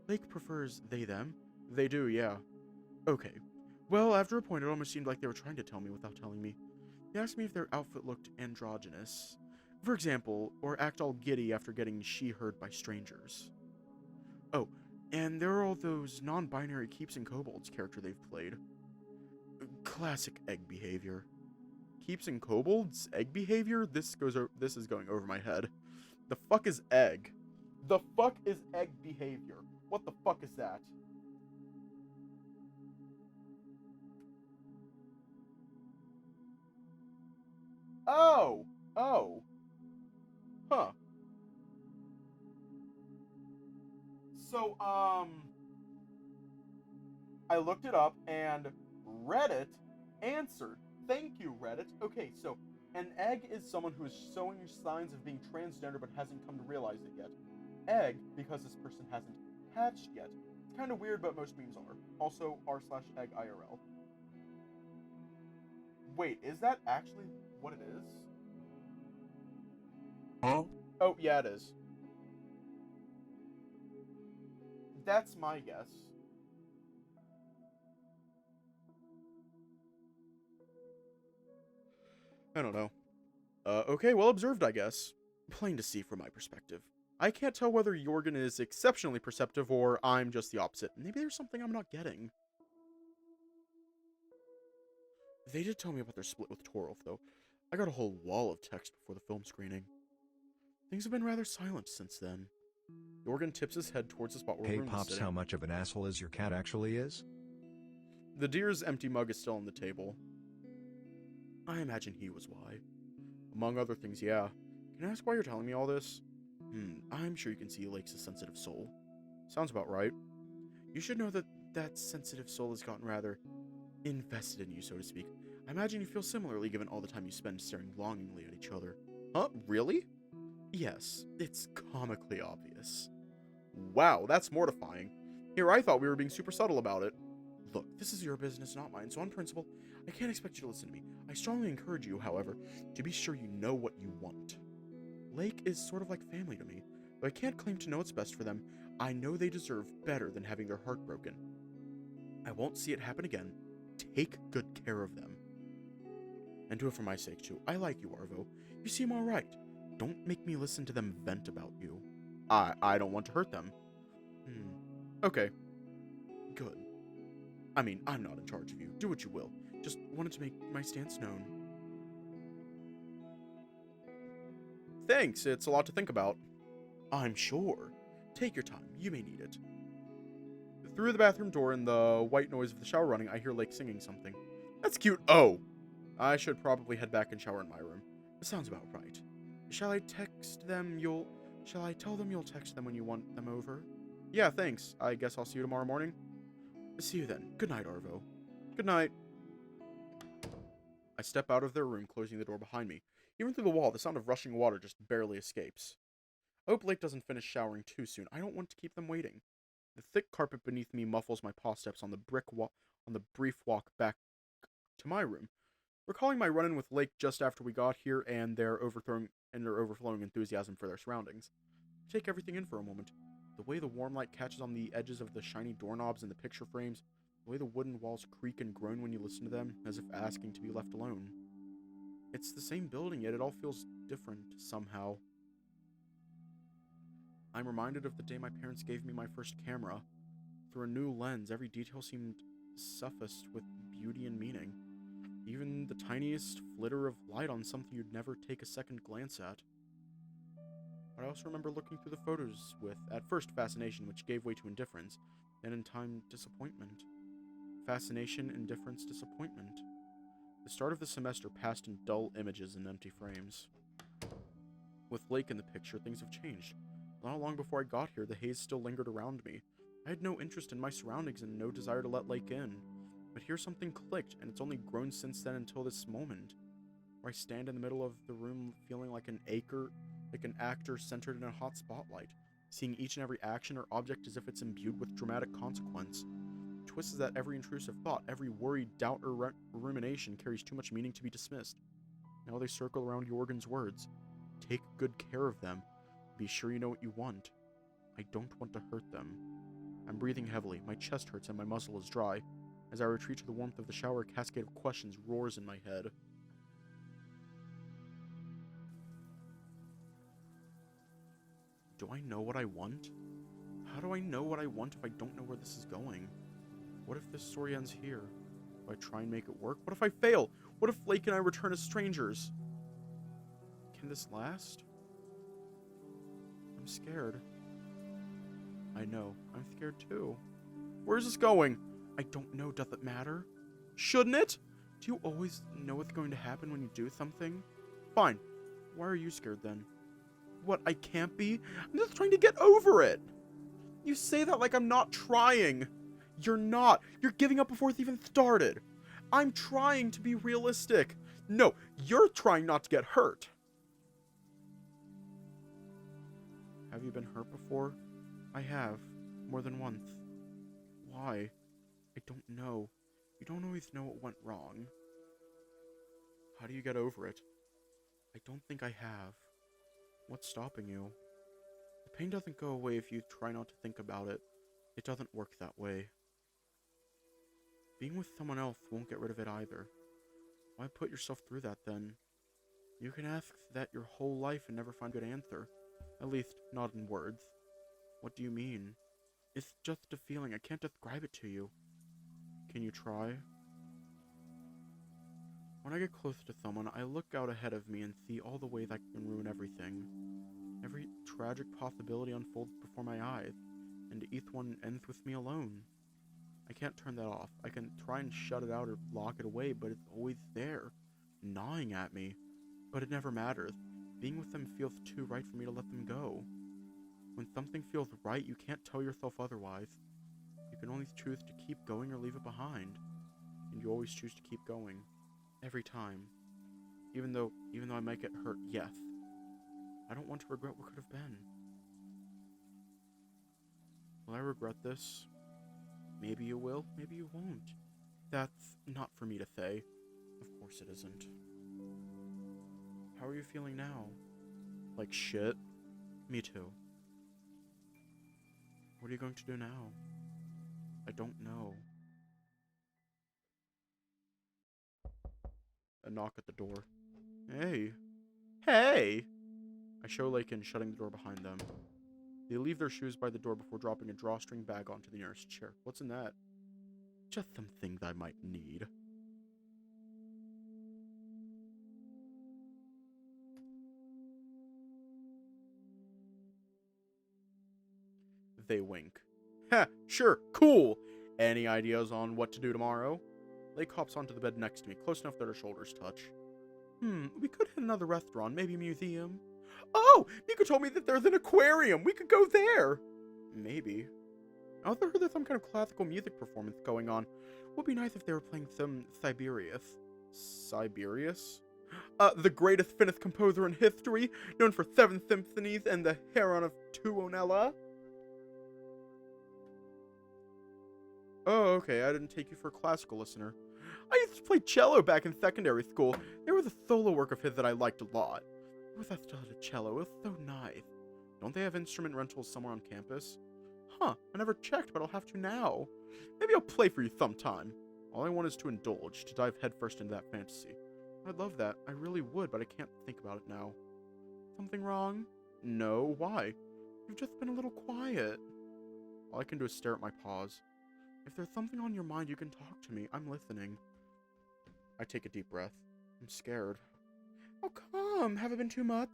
Speaker 1: Lake prefers they, them. They do, yeah. Okay. Well, after a point, it almost seemed like they were trying to tell me without telling me. They asked me if their outfit looked androgynous. For example, or act all giddy after getting she-heard by strangers. Oh, and there are all those non-binary Keeps and Kobolds character they've played. Classic egg behavior. Keeps and Kobolds? Egg behavior? This is going over my head. The fuck is egg? The fuck is egg behavior? What the fuck is that? Oh! Oh. Huh. So, I looked it up and Reddit answered. Thank you, Reddit. Okay, so an egg is someone who is showing signs of being transgender but hasn't come to realize it yet. Egg, because this person hasn't hatched yet. It's kind of weird, but most memes are. Also, r/egg IRL. Wait, is that actually what it is?
Speaker 4: Huh?
Speaker 1: Oh, yeah, it is. That's my guess. I don't know. Okay, well observed, I guess. Plain to see from my perspective. I can't tell whether Jorgen is exceptionally perceptive or I'm just the opposite. Maybe there's something I'm not getting. They did tell me about their split with Torolf, though. I got a whole wall of text before the film screening. Things have been rather silent since then. Jorgen tips his head towards the spot where
Speaker 4: Hey
Speaker 1: Rune was
Speaker 4: Pops,
Speaker 1: sitting.
Speaker 4: how much of an asshole is your cat actually is?
Speaker 1: The deer's empty mug is still on the table. I imagine he was why. Among other things, yeah. Can I ask why you're telling me all this? I'm sure you can see Lake's a sensitive soul. Sounds about right. You should know that that sensitive soul has gotten rather invested in you, so to speak. I imagine you feel similarly given all the time you spend staring longingly at each other. Huh? Really? Yes, it's comically obvious. Wow, that's mortifying. Here, I thought we were being super subtle about it. Look, this is your business, not mine, so on principle, I can't expect you to listen to me. I strongly encourage you, however, to be sure you know what you want. Lake is sort of like family to me, though I can't claim to know what's best for them. I know they deserve better than having their heart broken. I won't see it happen again. Take good care of them. And do it for my sake, too. I like you, Arvo. You seem alright. Don't make me listen to them vent about you. I don't want to hurt them. Okay. Good. I mean, I'm not in charge of you. Do what you will. Just wanted to make my stance known. Thanks, it's a lot to think about. I'm sure. Take your time, you may need it. Through the bathroom door and the white noise of the shower running, I hear Lake singing something. That's cute. Oh! I should probably head back and shower in my room. It sounds about right. Shall I tell them you'll text them when you want them over? Yeah, thanks. I guess I'll see you tomorrow morning. See you then. Good night, Arvo. Good night. I step out of their room, closing the door behind me. Even through the wall, the sound of rushing water just barely escapes. I hope Blake doesn't finish showering too soon. I don't want to keep them waiting. The thick carpet beneath me muffles my paw steps on the brief walk back to my room. Recalling my run-in with Lake just after we got here and their overflowing enthusiasm for their surroundings, I take everything in for a moment. The way the warm light catches on the edges of the shiny doorknobs and the picture frames, the way the wooden walls creak and groan when you listen to them, as if asking to be left alone. It's the same building, yet it all feels different somehow. I'm reminded of the day my parents gave me my first camera. Through a new lens, every detail seemed suffused with beauty and meaning. Even the tiniest flitter of light on something you'd never take a second glance at. But I also remember looking through the photos with, at first, fascination, which gave way to indifference, then in time, disappointment. Fascination, indifference, disappointment. The start of the semester passed in dull images and empty frames. With Lake in the picture, things have changed. Not long before I got here, the haze still lingered around me. I had no interest in my surroundings and no desire to let Lake in. But here something clicked, and it's only grown since then until this moment, where I stand in the middle of the room feeling like an actor centered in a hot spotlight, seeing each and every action or object as if it's imbued with dramatic consequence. The twist is that every intrusive thought, every worry, doubt, or rumination carries too much meaning to be dismissed. Now they circle around Jorgen's words. Take good care of them. Be sure you know what you want. I don't want to hurt them. I'm breathing heavily, my chest hurts and my muzzle is dry. As I retreat to the warmth of the shower, a cascade of questions roars in my head. Do I know what I want? How do I know what I want if I don't know where this is going? What if this story ends here? Do I try and make it work? What if I fail? What if Blake and I return as strangers? Can this last? I'm scared. I know. I'm scared too. Where's this going? I don't know. Does it matter? Shouldn't it? Do you always know what's going to happen when you do something? Fine. Why are you scared then? What, I can't be? I'm just trying to get over it. You say that like I'm not trying. You're not. You're giving up before it's even started. I'm trying to be realistic. No, you're trying not to get hurt. Have you been hurt before? I have. More than once. Why? I don't know. You don't always know what went wrong. How do you get over it? I don't think I have. What's stopping you? The pain doesn't go away if you try not to think about it. It doesn't work that way. Being with someone else won't get rid of it either. Why put yourself through that then? You can ask that your whole life and never find a good answer. At least, not in words. What do you mean? It's just a feeling. I can't describe it to you. Can you try? When I get close to someone, I look out ahead of me and see all the ways I can ruin everything. Every tragic possibility unfolds before my eyes, and each one ends with me alone. I can't turn that off. I can try and shut it out or lock it away, but it's always there, gnawing at me. But it never matters. Being with them feels too right for me to let them go. When something feels right, you can't tell yourself otherwise. You can only choose to keep going or leave it behind. And you always choose to keep going. Every time. Even though I might get hurt, yes. I don't want to regret what could have been. Will I regret this? Maybe you will, maybe you won't. That's not for me to say. Of course it isn't. How are you feeling now? Like shit? Me too. What are you going to do now? I don't know. A knock at the door. Hey. Hey! I show Lakin shutting the door behind them. They leave their shoes by the door before dropping a drawstring bag onto the nearest chair. What's in that? Just some things I might need. They wink. Heh, sure, cool. Any ideas on what to do tomorrow? Lake hops onto the bed next to me, close enough that our shoulders touch. We could hit another restaurant, maybe a museum. Oh, Miko told me that there's an aquarium. We could go there. Maybe. I also heard there's some kind of classical music performance going on. Would be nice if they were playing some Siberius. Siberius? The greatest Finnish composer in history, known for 7 symphonies and the Heron of Tuonela. Oh, okay, I didn't take you for a classical listener. I used to play cello back in secondary school. There was a solo work of his that I liked a lot. I wish I still had a cello. It was so nice. Don't they have instrument rentals somewhere on campus? Huh, I never checked, but I'll have to now. Maybe I'll play for you sometime. All I want is to indulge, to dive headfirst into that fantasy. I'd love that. I really would, but I can't think about it now. Something wrong? No, why? You've just been a little quiet. All I can do is stare at my paws. If there's something on your mind, you can talk to me. I'm listening. I take a deep breath. I'm scared. Oh, come. Have I been too much?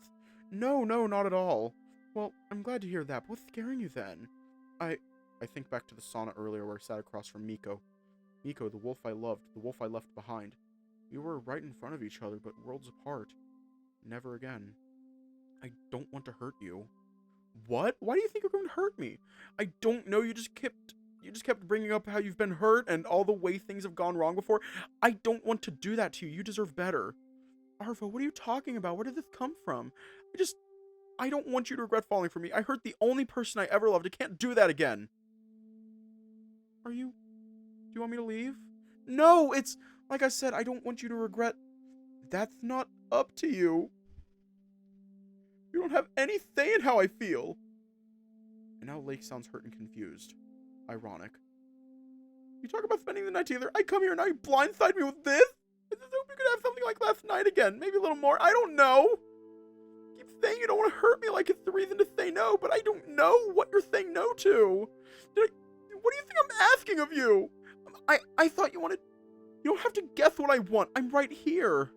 Speaker 1: No, not at all. Well, I'm glad to hear that, but what's scaring you then? I think back to the sauna earlier where I sat across from Miko. Miko, the wolf I loved, the wolf I left behind. We were right in front of each other, but worlds apart. Never again. I don't want to hurt you. What? Why do you think you're going to hurt me? I don't know, you just kept bringing up how you've been hurt and all the way things have gone wrong before. I don't want to do that to you. You deserve better. Arvo, what are you talking about? Where did this come from? I don't want you to regret falling for me. I hurt the only person I ever loved. I can't do that again. Do you want me to leave? No, it's, like I said, I don't want you to regret. That's not up to you. You don't have any say in how I feel. And now Lake sounds hurt and confused. Ironic. You talk about spending the night together. I come here and now you blindside me with this? I just hope you could have something like last night again. Maybe a little more. I don't know. You keep saying you don't want to hurt me like it's the reason to say no, but I don't know what you're saying no to. What do you think I'm asking of you? I thought you wanted... You don't have to guess what I want. I'm right here.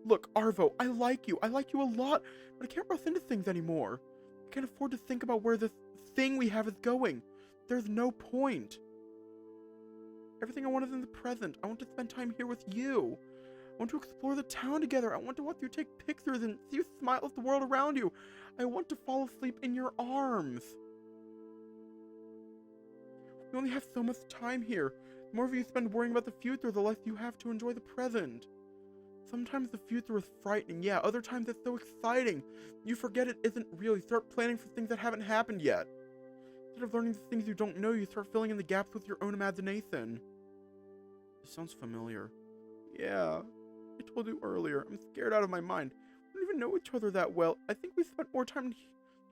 Speaker 1: Look, Arvo, I like you. I like you a lot, but I can't rush into things anymore. I can't afford to think about where this thing we have is going. There's no point. Everything I want is in the present. I want to spend time here with you. I want to explore the town together. I want to watch you take pictures and see you smile at the world around you. I want to fall asleep in your arms. We only have so much time here. The more of you spend worrying about the future, the less you have to enjoy the present. Sometimes the future is frightening, yeah. Other times it's so exciting. You forget it isn't real. You start planning for things that haven't happened yet. Instead of learning the things you don't know, you start filling in the gaps with your own imagination. This sounds familiar. Yeah, I told you earlier. I'm scared out of my mind. We don't even know each other that well. I think we spent more time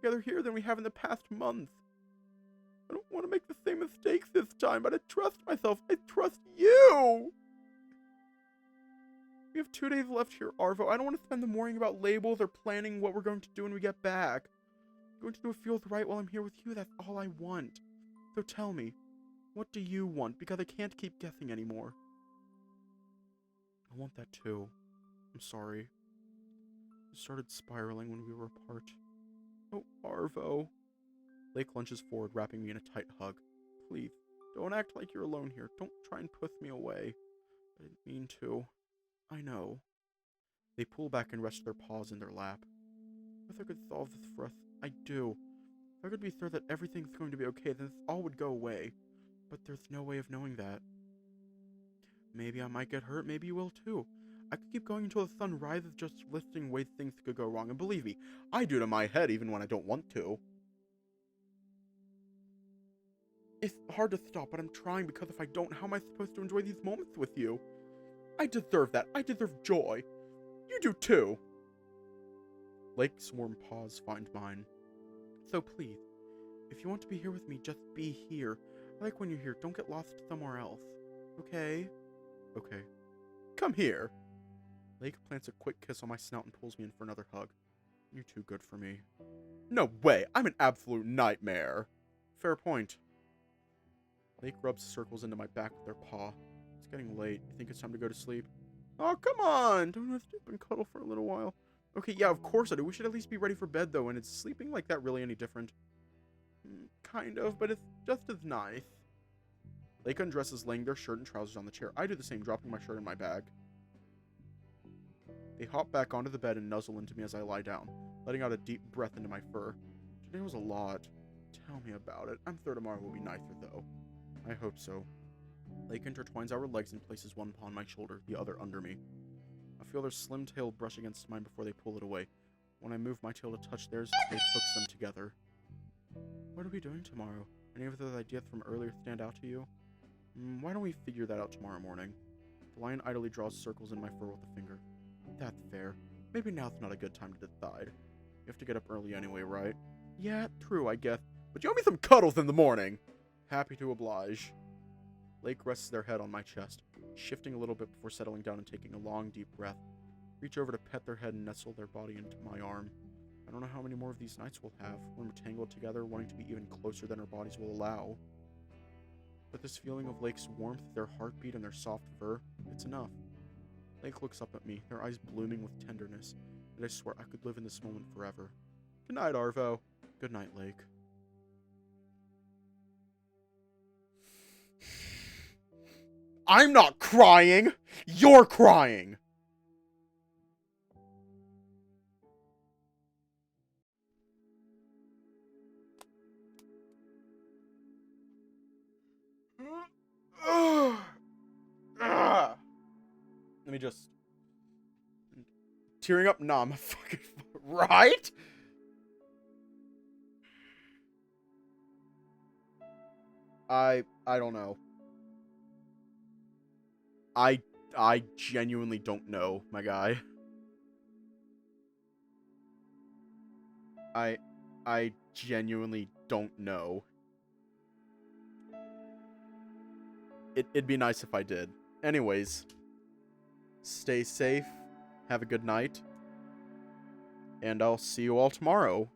Speaker 1: together here than we have in the past month. I don't want to make the same mistakes this time, but I trust myself. I trust you! We have 2 days left here, Arvo. I don't want to spend them worrying about labels or planning what we're going to do when we get back. I'm going to do what feels right while I'm here with you. That's all I want. So tell me, what do you want? Because I can't keep guessing anymore. I want that too. I'm sorry. It started spiraling when we were apart. Oh, Arvo. Lake lunges forward, wrapping me in a tight hug. Please, don't act like you're alone here. Don't try and push me away. I didn't mean to. I know. They pull back and rest their paws in their lap. If I could solve this for us, I do. If I could be sure that everything's going to be okay, then this all would go away. But there's no way of knowing that. Maybe I might get hurt, maybe you will too. I could keep going until the sun rises just listing ways things could go wrong, and believe me, I do it in my head even when I don't want to. It's hard to stop, but I'm trying because if I don't, how am I supposed to enjoy these moments with you? I deserve that. I deserve joy. You do too. Lake's warm paws find mine. So please, if you want to be here with me, just be here. I like when you're here. Don't get lost somewhere else. Okay? Okay. Come here. Lake plants a quick kiss on my snout and pulls me in for another hug. You're too good for me. No way, I'm an absolute nightmare. Fair point. Lake rubs circles into my back with their paw. It's getting late. You think it's time to go to sleep? Oh, come on! Don't we have to dip and cuddle for a little while? Okay, yeah, of course I do. We should at least be ready for bed, though, and is sleeping like that really any different? Kind of, but it's just as nice. Lake undresses, laying their shirt and trousers on the chair. I do the same, dropping my shirt in my bag. They hop back onto the bed and nuzzle into me as I lie down, letting out a deep breath into my fur. Today was a lot. Tell me about it. I'm sure tomorrow will be nicer, though. I hope so. Lake intertwines our legs and places one paw on my shoulder, the other under me. I feel their slim tail brush against mine before they pull it away. When I move my tail to touch theirs, Lake hooks them together. What are we doing tomorrow? Any of those ideas from earlier stand out to you? Why don't we figure that out tomorrow morning? The lion idly draws circles in my fur with a finger. That's fair. Maybe now's not a good time to decide. You have to get up early anyway, right? Yeah, true, I guess. But you owe me some cuddles in the morning! Happy to oblige. Lake rests their head on my chest, shifting a little bit before settling down and taking a long, deep breath. Reach over to pet their head and nestle their body into my arm. I don't know how many more of these nights we'll have, when we're tangled together, wanting to be even closer than our bodies will allow. But this feeling of Lake's warmth, their heartbeat, and their soft fur, it's enough. Lake looks up at me, their eyes blooming with tenderness, and I swear I could live in this moment forever. Good night, Arvo. Good night, Lake. I'm not crying! You're crying! Let me just... Tearing up? Nah, I'm a fucking... Right? I don't know. I genuinely don't know, my guy. I genuinely don't know. It'd be nice if I did. Anyways, stay safe, have a good night, and I'll see you all tomorrow.